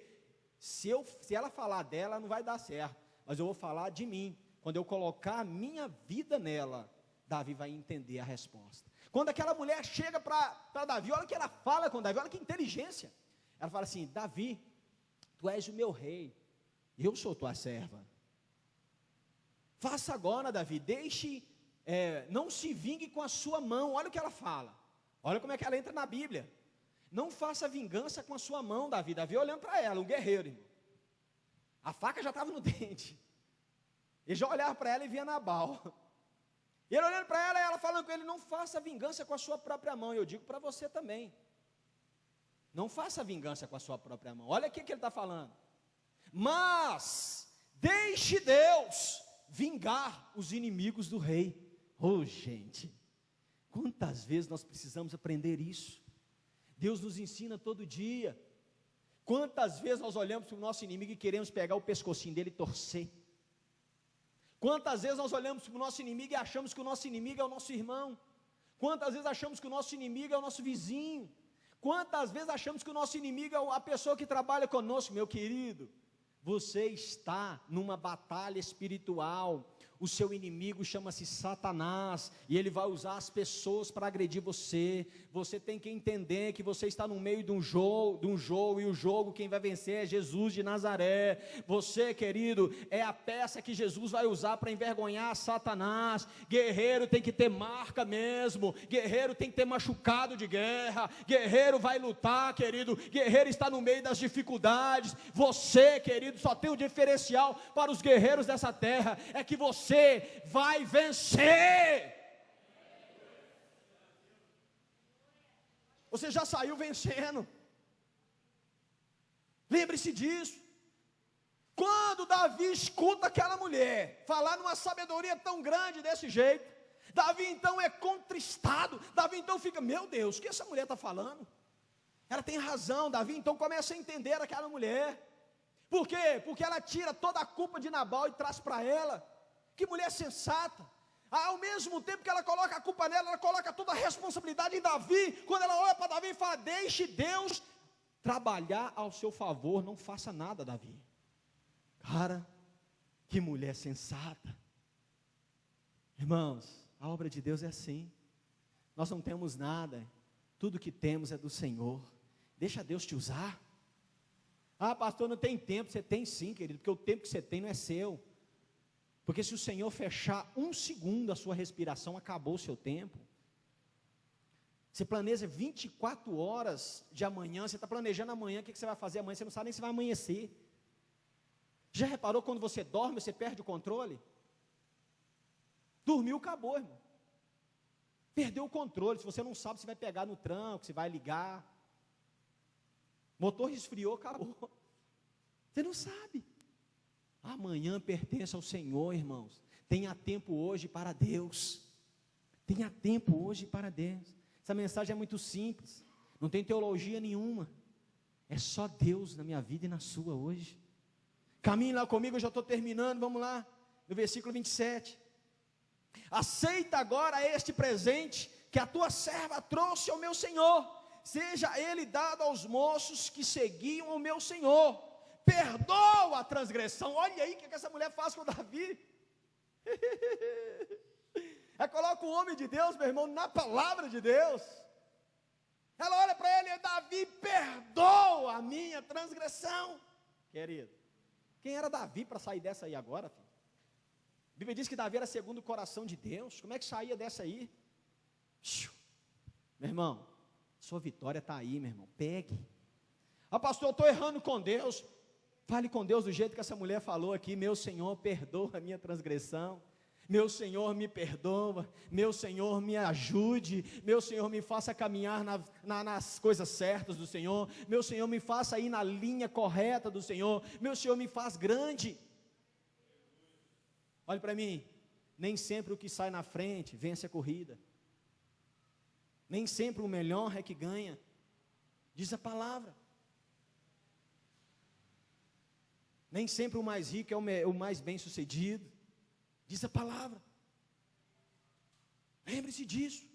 se ela falar dela, não vai dar certo, mas eu vou falar de mim. Quando eu colocar a minha vida nela, Davi vai entender a resposta. Quando aquela mulher chega para Davi, olha que ela fala com Davi, olha que inteligência. Ela fala assim, Davi, tu és o meu rei, eu sou tua serva. Faça agora, Davi, não se vingue com a sua mão. Olha o que ela fala, olha como é que ela entra na Bíblia. Não faça vingança com a sua mão, Davi. Davi olhando para ela, um guerreiro, irmão. A faca já estava no dente. Ele já olhava para ela e via Nabal. E ele olhando para ela, e ela falando com ele, não faça vingança com a sua própria mão. Eu digo para você também. Não faça vingança com a sua própria mão. Olha aqui que ele está falando. Mas deixe Deus vingar os inimigos do rei. Oh, gente, quantas vezes nós precisamos aprender isso? Deus nos ensina todo dia. Quantas vezes nós olhamos para o nosso inimigo e queremos pegar o pescocinho dele e torcer? Quantas vezes nós olhamos para o nosso inimigo e achamos que o nosso inimigo é o nosso irmão? Quantas vezes achamos que o nosso inimigo é o nosso vizinho? Quantas vezes achamos que o nosso inimigo é a pessoa que trabalha conosco? Meu querido, você está numa batalha espiritual. O seu inimigo chama-se Satanás, e ele vai usar as pessoas para agredir você. Você tem que entender que você está no meio de um jogo, e o jogo quem vai vencer é Jesus de Nazaré. Você, querido, é a peça que Jesus vai usar para envergonhar Satanás. Guerreiro tem que ter marca mesmo, guerreiro tem que ter machucado de guerra, guerreiro vai lutar, querido, guerreiro está no meio das dificuldades. Você, querido, só tem um diferencial para os guerreiros dessa terra, é que você vai vencer. Você já saiu vencendo. Lembre-se disso. Quando Davi escuta aquela mulher falar numa sabedoria tão grande desse jeito, Davi então é contristado. Davi então fica, meu Deus, o que essa mulher está falando? Ela tem razão. Davi então começa a entender aquela mulher. Por quê? Porque ela tira toda a culpa de Nabal e traz para ela. Que mulher sensata. Ao mesmo tempo que ela coloca a culpa nela, ela coloca toda a responsabilidade em Davi. Quando ela olha para Davi e fala, deixe Deus trabalhar ao seu favor, não faça nada, Davi. Cara, que mulher sensata. Irmãos, a obra de Deus é assim. Nós não temos nada, tudo que temos é do Senhor. Deixa Deus te usar. Ah, pastor, não tem tempo. Você tem sim, querido, porque o tempo que você tem não é seu. Porque se o Senhor fechar um segundo a sua respiração, acabou o seu tempo. Você planeja 24 horas de amanhã, você está planejando amanhã, o que você vai fazer amanhã, você não sabe nem se vai amanhecer. Já reparou quando você dorme, você perde o controle? Dormiu, acabou, irmão. Perdeu o controle, se você não sabe se vai pegar no tranco, se vai ligar. Motor esfriou, acabou. Você não sabe. Amanhã pertence ao Senhor, irmãos. Tenha tempo hoje para Deus. Tenha tempo hoje para Deus. Essa mensagem é muito simples. Não tem teologia nenhuma. É só Deus na minha vida e na sua hoje. Caminhe lá comigo, eu já estou terminando. Vamos lá, no versículo 27. Aceita agora este presente que a tua serva trouxe ao meu Senhor. Seja ele dado aos moços que seguiam o meu Senhor. Perdoa a transgressão. Olha aí o que essa mulher faz com Davi. Ela coloca o homem de Deus, meu irmão, na palavra de Deus. Ela olha para ele e Davi, perdoa a minha transgressão. Querido, quem era Davi para sair dessa aí agora, filho? A Bíblia diz que Davi era segundo o coração de Deus. Como é que saía dessa aí? Meu irmão, sua vitória está aí, meu irmão. Pegue. Ah, pastor, eu estou errando com Deus. Fale com Deus do jeito que essa mulher falou aqui. Meu Senhor, perdoa a minha transgressão. Meu Senhor, me perdoa. Meu Senhor, me ajude. Meu Senhor, me faça caminhar nas coisas certas do Senhor. Meu Senhor, me faça ir na linha correta do Senhor. Meu Senhor, me faz grande. Olhe para mim. Nem sempre o que sai na frente vence a corrida. Nem sempre o melhor é que ganha. Diz a palavra. Nem sempre o mais rico é o mais bem sucedido. Diz a palavra. Lembre-se disso.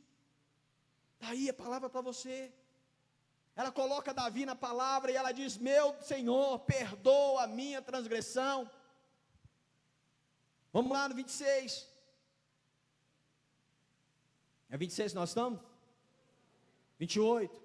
Está aí a palavra para você. Ela coloca Davi na palavra e ela diz, meu Senhor, perdoa a minha transgressão. Vamos lá no 26. É 26 que nós estamos? 28.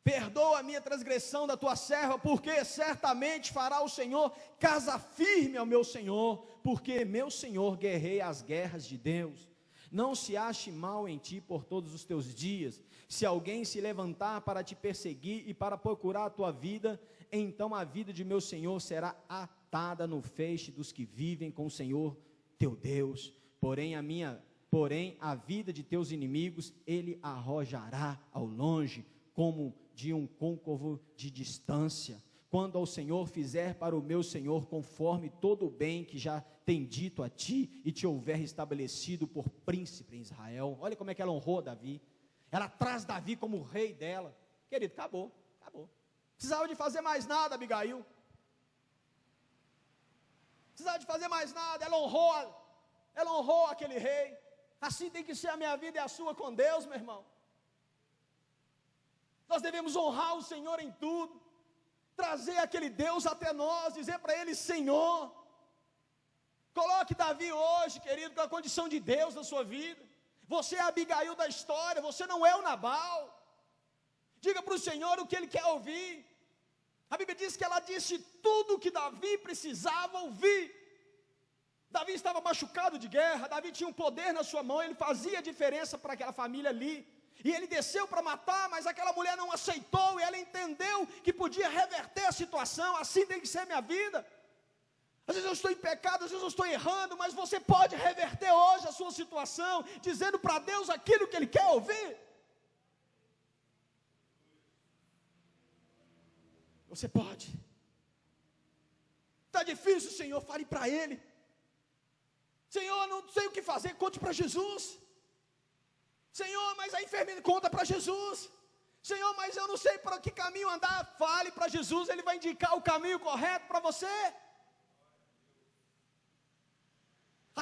Perdoa a minha transgressão da tua serva, porque certamente fará o Senhor casa firme ao meu Senhor, porque meu Senhor guerreia as guerras de Deus. Não se ache mal em ti por todos os teus dias. Se alguém se levantar para te perseguir e para procurar a tua vida, então a vida de meu Senhor será atada no feixe dos que vivem com o Senhor teu Deus. Porém a vida de teus inimigos ele arrojará ao longe, como de um côncavo de distância. Quando ao Senhor fizer para o meu Senhor conforme todo o bem que já tem dito a ti, e te houver estabelecido por príncipe em Israel. Olha como é que ela honrou Davi. Ela traz Davi como rei dela. Querido, acabou. Precisava de fazer mais nada, Abigail. Precisava de fazer mais nada. Ela honrou aquele rei. Assim tem que ser a minha vida e a sua com Deus, meu irmão. Nós devemos honrar o Senhor em tudo, trazer aquele Deus até nós, dizer para Ele: Senhor. Coloque Davi hoje, querido, com a condição de Deus na sua vida. Você é a Abigail da história, você não é o Nabal. Diga para o Senhor o que Ele quer ouvir. A Bíblia diz que ela disse tudo o que Davi precisava ouvir. Davi estava machucado de guerra, Davi tinha um poder na sua mão, ele fazia diferença para aquela família ali. E ele desceu para matar, mas aquela mulher não aceitou, e ela entendeu que podia reverter a situação. Assim tem que ser minha vida. Às vezes eu estou em pecado, às vezes eu estou errando, mas você pode reverter hoje a sua situação, dizendo para Deus aquilo que Ele quer ouvir. Você pode. Está difícil, Senhor, fale para Ele. Senhor, não sei o que fazer, conte para Jesus. Senhor, mas a enfermeira, conta para Jesus. Senhor, mas eu não sei para que caminho andar, fale para Jesus, Ele vai indicar o caminho correto para você.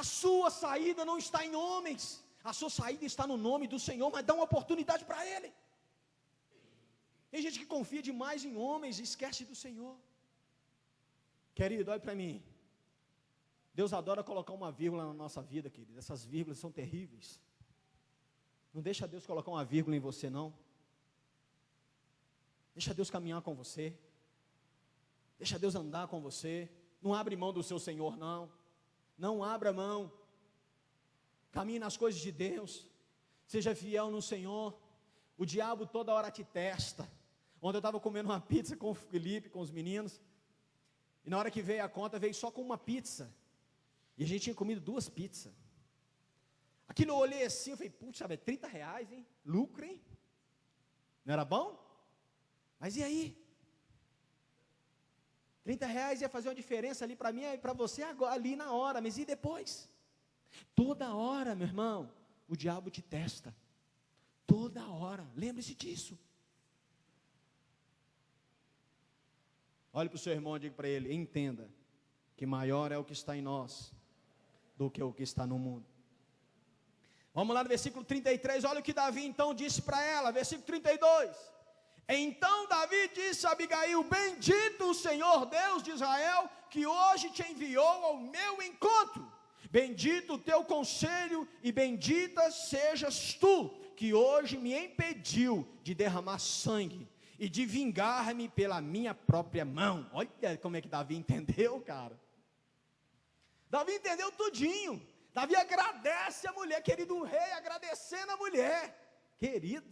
A sua saída não está em homens, a sua saída está no nome do Senhor, mas dá uma oportunidade para Ele. Tem gente que confia demais em homens e esquece do Senhor. Querido, olha para mim. Deus adora colocar uma vírgula na nossa vida, querido. Essas vírgulas são terríveis. Não deixa Deus colocar uma vírgula em você, não. Deixa Deus caminhar com você. Deixa Deus andar com você. Não abre mão do seu Senhor, não. Não abra mão. Caminhe nas coisas de Deus. Seja fiel no Senhor. O diabo toda hora te testa. Ontem eu estava comendo uma pizza com o Felipe, com os meninos. E na hora que veio a conta, veio só com uma pizza. E a gente tinha comido 2 pizzas. Aquilo eu olhei assim, eu falei, puxa, R$30, hein? Lucro, hein? Não era bom? Mas e aí? R$30 ia fazer uma diferença ali para mim e para você agora, ali na hora, mas e depois? Toda hora, meu irmão, o diabo te testa. Toda hora, lembre-se disso. Olhe para o seu irmão e diga para ele: entenda que maior é o que está em nós do que o que está no mundo. Vamos lá no versículo 33, olha o que Davi então disse para ela, versículo 32. Então Davi disse a Abigail: bendito o Senhor Deus de Israel, que hoje te enviou ao meu encontro. Bendito o teu conselho e bendita sejas tu, que hoje me impediu de derramar sangue e de vingar-me pela minha própria mão. Olha como é que Davi entendeu, cara. Davi entendeu tudinho. Davi agradece a mulher, querido, um rei agradecendo a mulher, querido.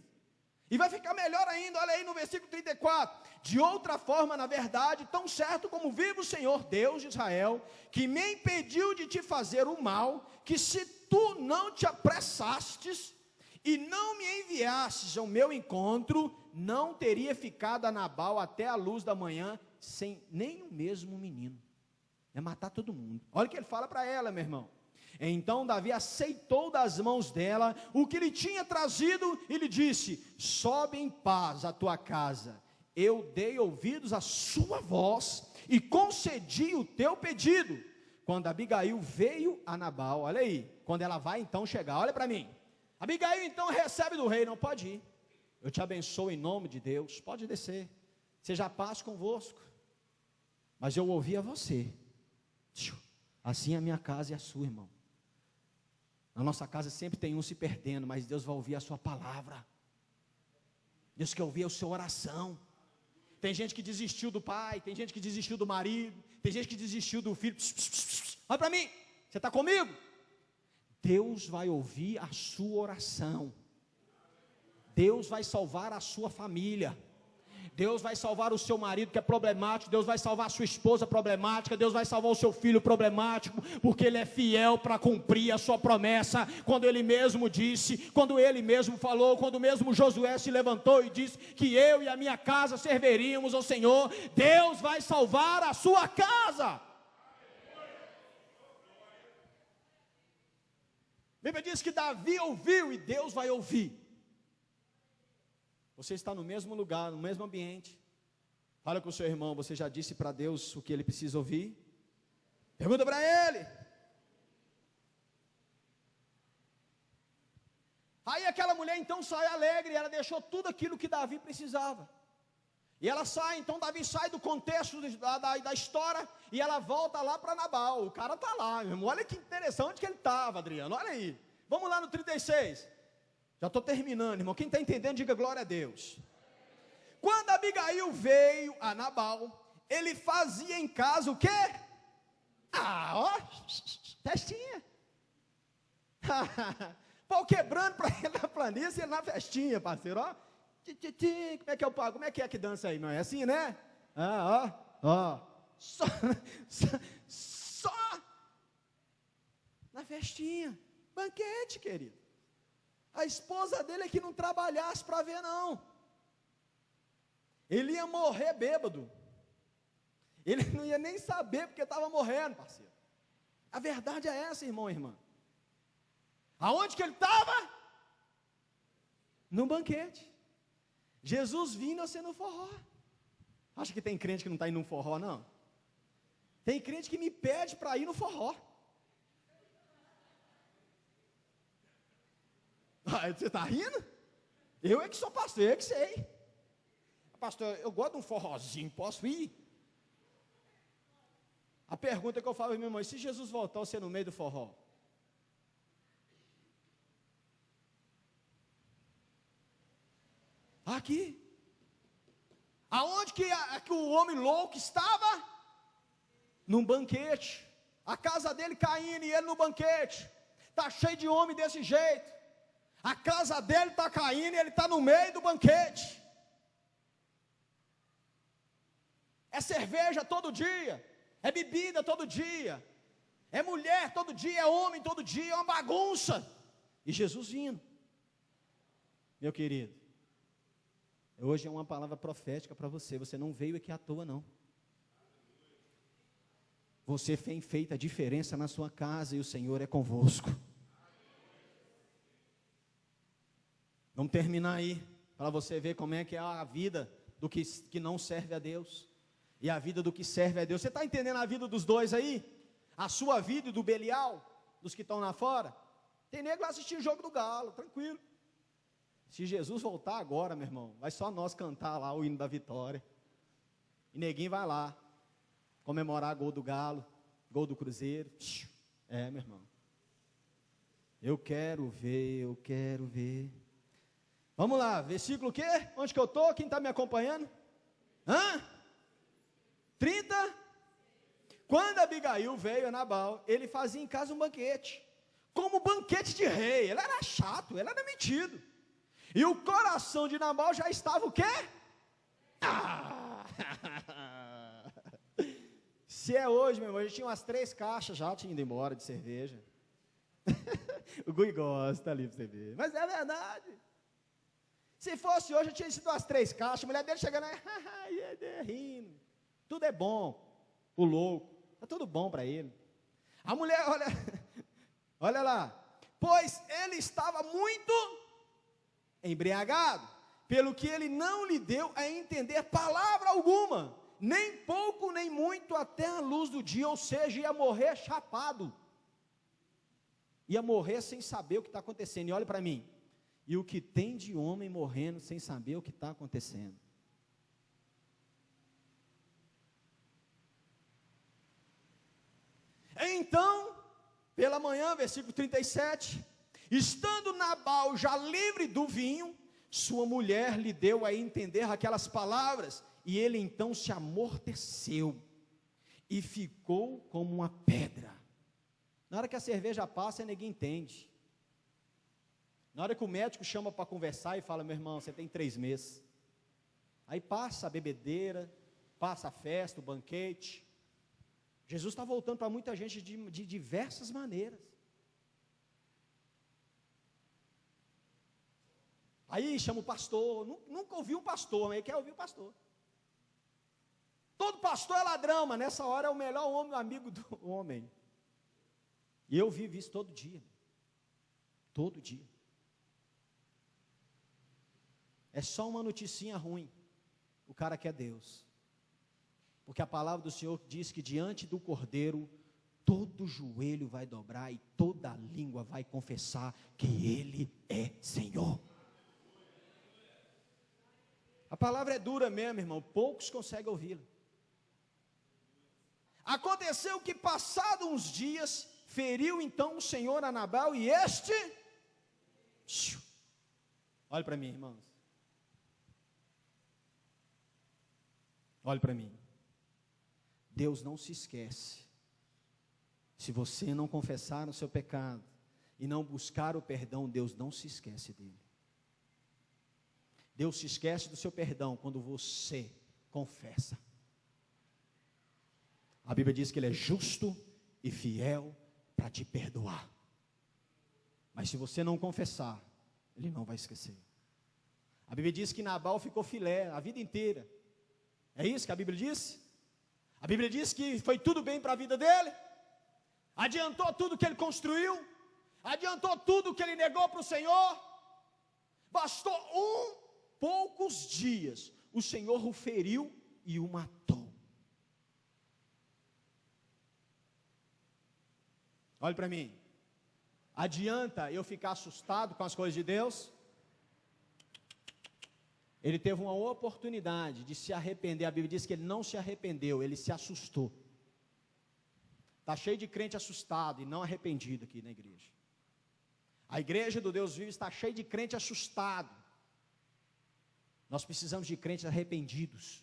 E vai ficar melhor ainda, olha aí no versículo 34. De outra forma, na verdade, tão certo como vive o Senhor Deus de Israel, que me impediu de te fazer o mal, que se tu não te apressastes e não me enviastes ao meu encontro, não teria ficado a Nabal até a luz da manhã, sem nem o mesmo menino. É matar todo mundo. Olha o que ele fala para ela, meu irmão. Então Davi aceitou das mãos dela o que lhe tinha trazido e lhe disse: sobe em paz à tua casa. Eu dei ouvidos à sua voz e concedi o teu pedido. Quando Abigail veio a Nabal, olha aí, quando ela vai então chegar, olha para mim. Abigail então recebe do rei: não, pode ir, eu te abençoo em nome de Deus, pode descer, seja a paz convosco. Mas eu ouvi a você, assim a minha casa e a sua, irmão. Na nossa casa sempre tem um se perdendo, mas Deus vai ouvir a sua palavra. Deus quer ouvir a sua oração. Tem gente que desistiu do pai, tem gente que desistiu do marido, tem gente que desistiu do filho. Olha para mim, você está comigo? Deus vai ouvir a sua oração. Deus vai salvar a sua família. Deus vai salvar o seu marido que é problemático, Deus vai salvar a sua esposa problemática, Deus vai salvar o seu filho problemático, porque Ele é fiel para cumprir a sua promessa, quando Ele mesmo disse, quando Ele mesmo falou, quando mesmo Josué se levantou e disse, que eu e a minha casa serviríamos ao Senhor, Deus vai salvar a sua casa. A Bíblia diz que Davi ouviu e Deus vai ouvir. Você está no mesmo lugar, no mesmo ambiente. Fala com o seu irmão, você já disse para Deus o que ele precisa ouvir? Pergunta para ele. Aí aquela mulher então sai alegre, ela deixou tudo aquilo que Davi precisava. E ela sai, então Davi sai do contexto da história, e ela volta lá para Nabal. O cara está lá, meu irmão. Olha que interessante que ele estava, Adriano, olha aí. Vamos lá no 36. Já estou terminando, irmão. Quem está entendendo, diga glória a Deus. Quando Abigail veio a Nabal, ele fazia em casa o quê? Ó, festinha. Pau quebrando para ele na planície, ele na festinha, parceiro, ó. Como é que é o pau? Como é que dança aí? Não é assim, né? Ó. Só na festinha. Banquete, querido. A esposa dele é que não trabalhasse para ver, não. Ele ia morrer bêbado. Ele não ia nem saber porque estava morrendo, parceiro. A verdade é essa, irmão e irmã. Aonde que ele estava? No banquete. Jesus vindo você no forró. Acha que tem crente que não está indo no forró, não? Tem crente que me pede para ir no forró. Você está rindo? Eu é que sou pastor, eu é que sei. Pastor, eu gosto de um forrozinho, posso ir? A pergunta que eu falo, meu irmão, e se Jesus voltar você no meio do forró? Aqui. Aonde que o homem louco estava? Num banquete. A casa dele caindo e ele no banquete. Está cheio de homem desse jeito. A casa dele está caindo e ele está no meio do banquete. É cerveja todo dia, é bebida todo dia, é mulher todo dia, é homem todo dia, é uma bagunça. E Jesus vindo. Meu querido, hoje é uma palavra profética para você. Você não veio aqui à toa, não. Você tem feito a diferença na sua casa e o Senhor é convosco. Vamos terminar aí, para você ver como é que é a vida do que não serve a Deus, e a vida do que serve a Deus. Você está entendendo a vida dos dois aí? A sua vida e do Belial, dos que estão lá fora? Tem nego lá assistindo o jogo do Galo, tranquilo. Se Jesus voltar agora, meu irmão, vai só nós cantar lá o hino da vitória, e neguinho vai lá, comemorar gol do Galo, gol do Cruzeiro. É, meu irmão, eu quero ver. Vamos lá, versículo o quê? Onde que eu estou? Quem está me acompanhando? 30. Quando Abigail veio a Nabal, ele fazia em casa um banquete, como banquete de rei. Ele era chato, ele era metido. E o coração de Nabal já estava o quê? Se é hoje, meu irmão, a gente tinha umas 3 caixas, já tinha ido embora de cerveja. O Gui gosta ali para você ver, mas é verdade. Se fosse hoje, eu tinha sido umas 3 caixas, a mulher dele chegando aí, rindo. Tudo é bom, o louco, está tudo bom para ele. A mulher, olha lá, pois ele estava muito embriagado, pelo que ele não lhe deu a entender palavra alguma, nem pouco nem muito, até a luz do dia, ou seja, ia morrer chapado, ia morrer sem saber o que está acontecendo. E olha para mim, e o que tem de homem morrendo sem saber o que está acontecendo? Então, pela manhã, versículo 37, estando Nabal já livre do vinho, sua mulher lhe deu a entender aquelas palavras, e ele então se amorteceu, e ficou como uma pedra. Na hora que a cerveja passa, ninguém entende. Na hora que o médico chama para conversar e fala, meu irmão, você tem 3 meses. Aí passa a bebedeira, passa a festa, o banquete. Jesus está voltando para muita gente de diversas maneiras. Aí chama o pastor, nunca ouvi um pastor, mas ele quer ouvir o pastor. Todo pastor é ladrão, mas nessa hora é o melhor homem, amigo do homem. E eu vivo isso todo dia. Todo dia. É só uma noticinha ruim. O cara quer Deus. Porque a palavra do Senhor diz que diante do Cordeiro, todo joelho vai dobrar e toda língua vai confessar que Ele é Senhor. A palavra é dura mesmo, irmão. Poucos conseguem ouvi-la. Aconteceu que, passado uns dias, feriu então o Senhor a Nabal e este... Olhe para mim, irmãos. Olhe para mim. Deus não se esquece. Se você não confessar o seu pecado e não buscar o perdão, Deus não se esquece dele. Deus se esquece do seu perdão quando você confessa. A Bíblia diz que Ele é justo e fiel para te perdoar. Mas se você não confessar, Ele não vai esquecer. A Bíblia diz que Nabal ficou filé a vida inteira. É isso que a Bíblia diz? A Bíblia diz que foi tudo bem para a vida dele. Adiantou tudo que ele construiu. Adiantou tudo que ele negou para o Senhor. Bastou poucos dias. O Senhor o feriu e o matou. Olhe para mim. Adianta eu ficar assustado com as coisas de Deus? Ele teve uma oportunidade de se arrepender. A Bíblia diz que ele não se arrependeu, ele se assustou. Está cheio de crente assustado e não arrependido aqui na igreja. A igreja do Deus vivo está cheia de crente assustado. Nós precisamos de crentes arrependidos.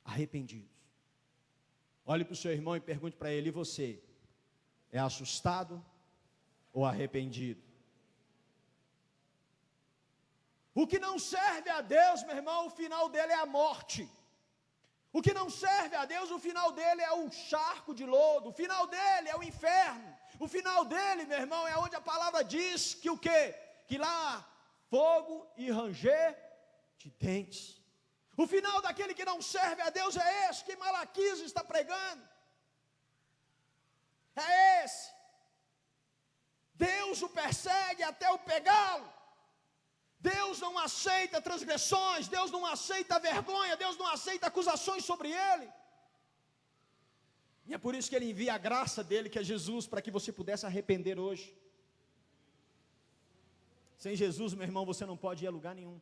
Arrependidos. Olhe para o seu irmão e pergunte para ele: e você? É assustado ou arrependido? O que não serve a Deus, meu irmão, o final dele é a morte. O que não serve a Deus, o final dele é um charco de lodo. O final dele é o inferno. O final dele, meu irmão, é onde a palavra diz que o quê? Que lá fogo e ranger de dentes. O final daquele que não serve a Deus é esse que Malaquias está pregando. É esse. Deus o persegue até o pegá-lo. Deus não aceita transgressões, Deus não aceita vergonha, Deus não aceita acusações sobre ele. E é por isso que ele envia a graça dele, que é Jesus, para que você pudesse arrepender hoje. Sem Jesus, meu irmão, você não pode ir a lugar nenhum.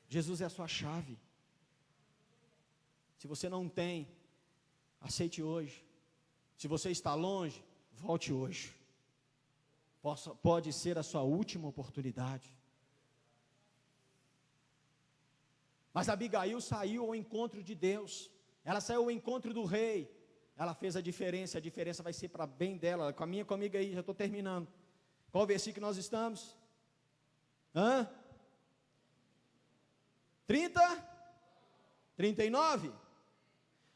Jesus é a sua chave. Se você não tem, aceite hoje. Se você está longe, volte hoje. Pode ser a sua última oportunidade. Mas Abigail saiu ao encontro de Deus. Ela saiu ao encontro do rei. Ela fez a diferença vai ser para bem dela. Comigo aí, já estou terminando. Qual versículo que nós estamos? 39.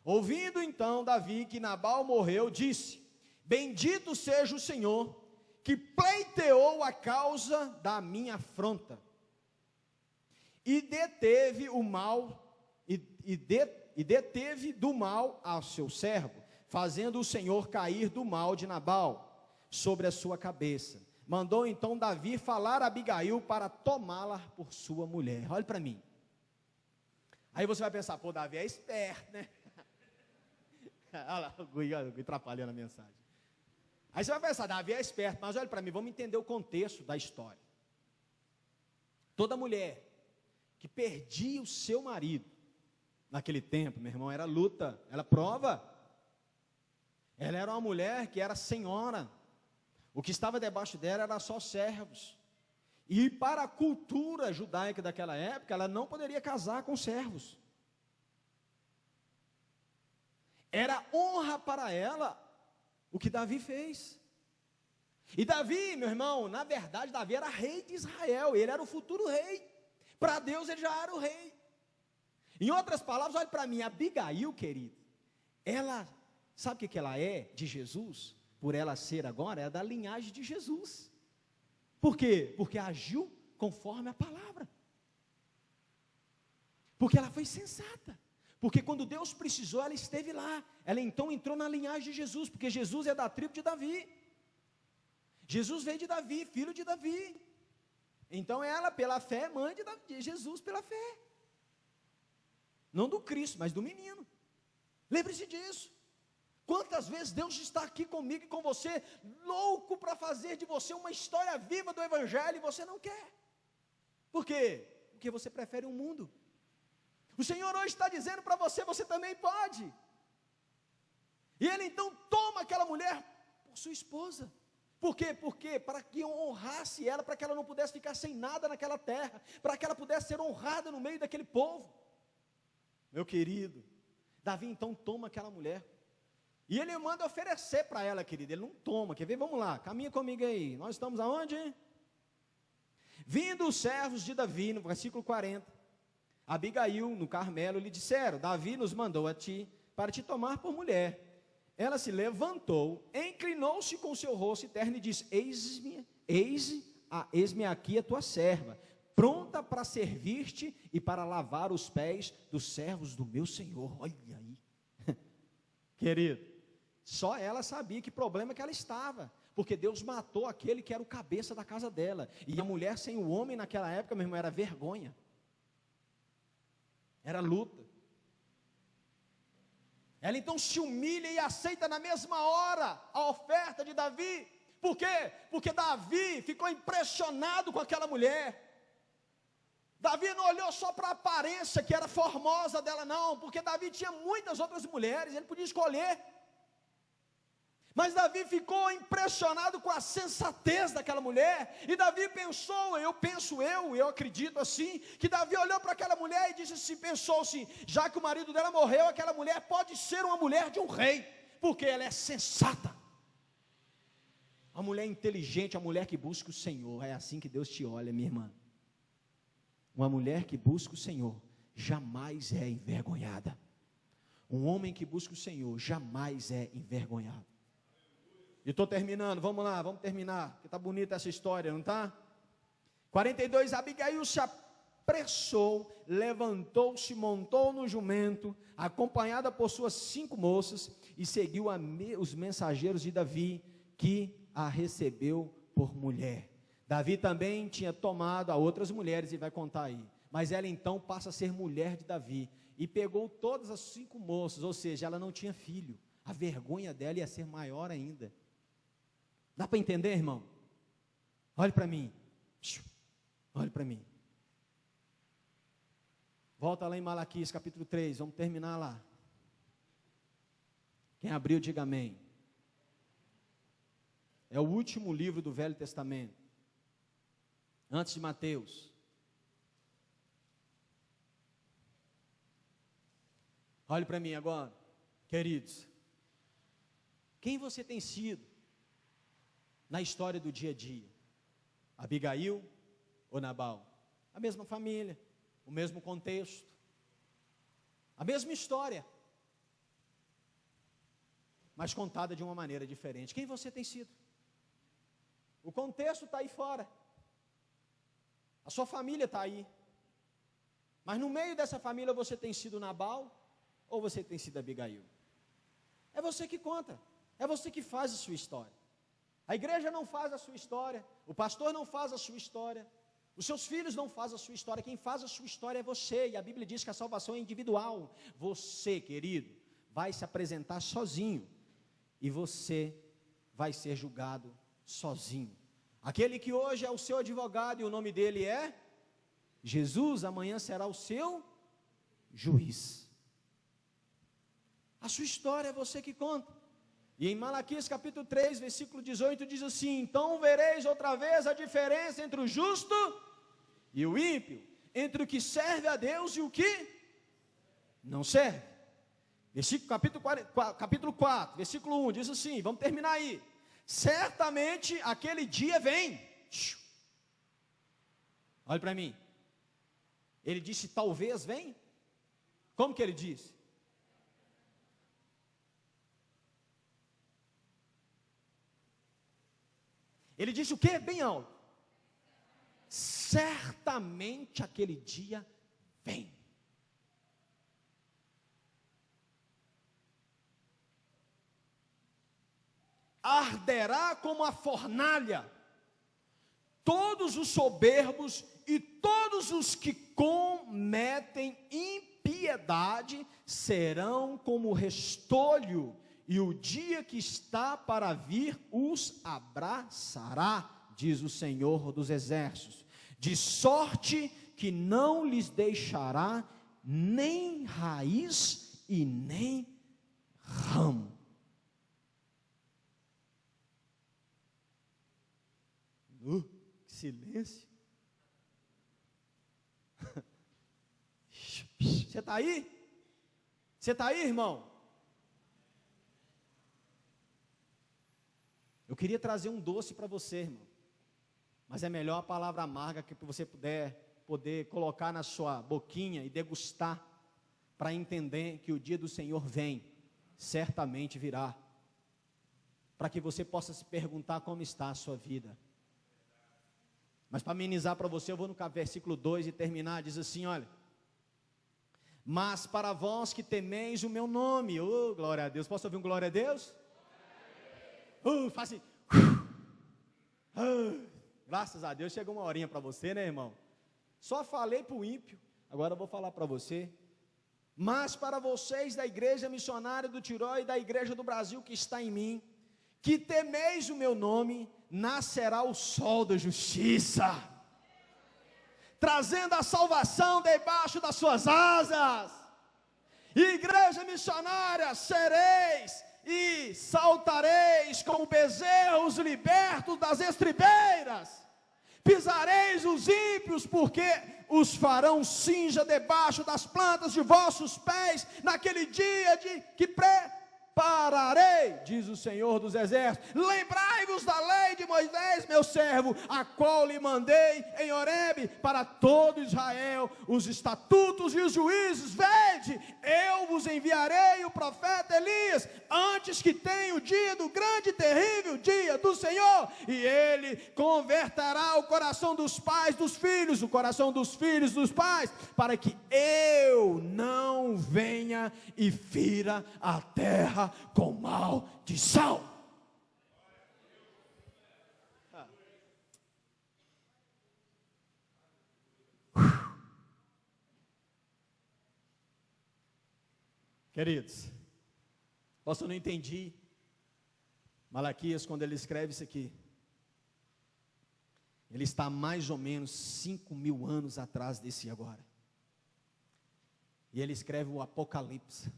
Ouvindo então Davi que Nabal morreu, disse: bendito seja o Senhor, que pleiteou a causa da minha afronta, e deteve o mal, e deteve do mal ao seu servo, fazendo o Senhor cair do mal de Nabal sobre a sua cabeça. Mandou então Davi falar a Abigail para tomá-la por sua mulher. Olha para mim. Aí você vai pensar: pô, Davi é esperto, né? Olha lá, o Gui atrapalhando a mensagem. Aí você vai pensar: Davi é esperto, mas olha para mim, vamos entender o contexto da história. Toda mulher que perdia o seu marido, naquele tempo, meu irmão, era luta, era prova. Ela era uma mulher que era senhora. O que estava debaixo dela era só servos. E para a cultura judaica daquela época, ela não poderia casar com servos. Era honra para ela o que Davi fez. E Davi, meu irmão, na verdade, Davi era rei de Israel, ele era o futuro rei. Para Deus ele já era o rei. Em outras palavras, olhe para mim, Abigail, querido, ela, sabe o que ela é de Jesus? Por ela ser agora, é da linhagem de Jesus. Por quê? Porque agiu conforme a palavra. Porque ela foi sensata. Porque quando Deus precisou, ela esteve lá. Ela então entrou na linhagem de Jesus, porque Jesus é da tribo de Davi. Jesus veio de Davi, filho de Davi. Então ela, pela fé, mãe de Jesus pela fé. Não do Cristo, mas do menino. Lembre-se disso. Quantas vezes Deus está aqui comigo e com você, louco para fazer de você uma história viva do Evangelho, e você não quer. Por quê? Porque você prefere o mundo. O Senhor hoje está dizendo para você, você também pode. E Ele então toma aquela mulher por sua esposa. Por quê? Porque para que honrasse ela, para que ela não pudesse ficar sem nada naquela terra, para que ela pudesse ser honrada no meio daquele povo. Meu querido, Davi então toma aquela mulher, e ele manda oferecer para ela, querido, ele não toma, quer ver? Vamos lá, caminha comigo aí, nós estamos aonde? Vindo os servos de Davi, no versículo 40, Abigail, no Carmelo, lhe disseram, Davi nos mandou a ti, para te tomar por mulher. Ela se levantou, inclinou-se com seu rosto terno e disse, eis-me aqui a tua serva, pronta para servir-te e para lavar os pés dos servos do meu Senhor. Olha aí, querido, só ela sabia que problema que ela estava, porque Deus matou aquele que era o cabeça da casa dela, e a mulher sem o homem naquela época, meu irmão, era vergonha, era luta. Ela então se humilha e aceita na mesma hora a oferta de Davi. Por quê? Porque Davi ficou impressionado com aquela mulher. Davi não olhou só para a aparência que era formosa dela, não, porque Davi tinha muitas outras mulheres, ele podia escolher. Mas Davi ficou impressionado com a sensatez daquela mulher, e Davi pensou, eu acredito assim, que Davi olhou para aquela mulher e disse assim, pensou assim, já que o marido dela morreu, aquela mulher pode ser uma mulher de um rei, porque ela é sensata, uma mulher inteligente, uma mulher que busca o Senhor. É assim que Deus te olha, minha irmã. Uma mulher que busca o Senhor, jamais é envergonhada. Um homem que busca o Senhor, jamais é envergonhado. E estou terminando, vamos lá, vamos terminar, porque está bonita essa história, não está? 42, Abigail se apressou, levantou-se, montou no jumento, acompanhada por suas 5 moças, e seguiu os mensageiros de Davi, que a recebeu por mulher. Davi também tinha tomado a outras mulheres, e vai contar aí, mas ela então passa a ser mulher de Davi, e pegou todas as 5 moças, ou seja, ela não tinha filho, a vergonha dela ia ser maior ainda. Dá para entender, irmão? Olhe para mim. Olhe para mim. Volta lá em Malaquias capítulo 3, vamos terminar lá. Quem abriu, diga amém. É o último livro do Velho Testamento, antes de Mateus. Olhe para mim agora, queridos. Quem você tem sido na história do dia a dia? Abigail ou Nabal? A mesma família, o mesmo contexto, a mesma história, mas contada de uma maneira diferente. Quem você tem sido? O contexto está aí fora, a sua família está aí, mas no meio dessa família você tem sido Nabal ou você tem sido Abigail? É você que conta, é você que faz a sua história. A igreja não faz a sua história, o pastor não faz a sua história, os seus filhos não fazem a sua história, quem faz a sua história é você, e a Bíblia diz que a salvação é individual. Você, querido, vai se apresentar sozinho, e você vai ser julgado sozinho. Aquele que hoje é o seu advogado, e o nome dele é Jesus, amanhã será o seu juiz. A sua história é você que conta. E em Malaquias capítulo 3, versículo 18, diz assim: então vereis outra vez a diferença entre o justo e o ímpio, entre o que serve a Deus e o que não serve. capítulo 4, versículo 1, diz assim, vamos terminar aí. Certamente aquele dia vem. Olha para mim. Ele disse, talvez vem. Como que ele disse? Ele disse o quê? Bem alto. Certamente aquele dia vem. Arderá como a fornalha todos os soberbos e todos os que cometem impiedade serão como restolho, e o dia que está para vir os abraçará, diz o Senhor dos Exércitos, de sorte que não lhes deixará nem raiz e nem ramo. Silêncio. Você está aí? Você está aí, irmão? Eu queria trazer um doce para você, irmão. Mas é melhor a palavra amarga que você poder colocar na sua boquinha e degustar, para entender que o dia do Senhor vem, certamente virá. Para que você possa se perguntar como está a sua vida. Mas para amenizar para você, eu vou no versículo 2 e terminar, diz assim, olha. Mas para vós que temeis o meu nome, glória a Deus, posso ouvir um glória a Deus? Faz assim, graças a Deus, chegou uma horinha para você, né, irmão? Só falei para o ímpio, agora eu vou falar para você. Mas para vocês da igreja missionária do Tirol e da igreja do Brasil que está em mim, que temeis o meu nome, nascerá o sol da justiça, trazendo a salvação debaixo das suas asas. Igreja missionária, sereis e saltareis como bezerros libertos das estribeiras, pisareis os ímpios, porque os farão cinja debaixo das plantas de vossos pés, naquele dia que prepararei, diz o Senhor dos Exércitos. Lembrai-vos da lei de Moisés, meu servo, a qual lhe mandei em Horebe para todo Israel, os estatutos e os juízos. Vede, eu vos enviarei o profeta Elias, antes que tenha o dia do grande e terrível dia do Senhor, e ele converterá o coração dos pais dos filhos, o coração dos filhos dos pais, para que eu não venha e fira a terra com maldição. Queridos, eu não entendi Malaquias quando ele escreve isso aqui. Ele está mais ou menos 5.000 anos atrás desse agora. E ele escreve o Apocalipse.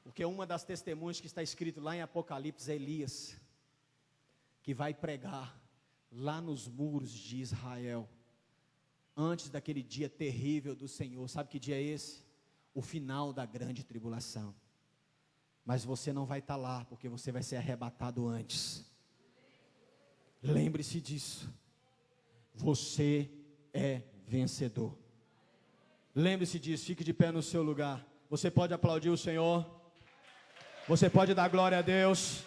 Porque uma das testemunhas que está escrito lá em Apocalipse é Elias, que vai pregar lá nos muros de Israel, antes daquele dia terrível do Senhor. Sabe que dia é esse? O final da grande tribulação. Mas você não vai estar lá, porque você vai ser arrebatado antes. Lembre-se disso. Você é vencedor. Lembre-se disso, fique de pé no seu lugar. Você pode aplaudir o Senhor. Você pode dar glória a Deus.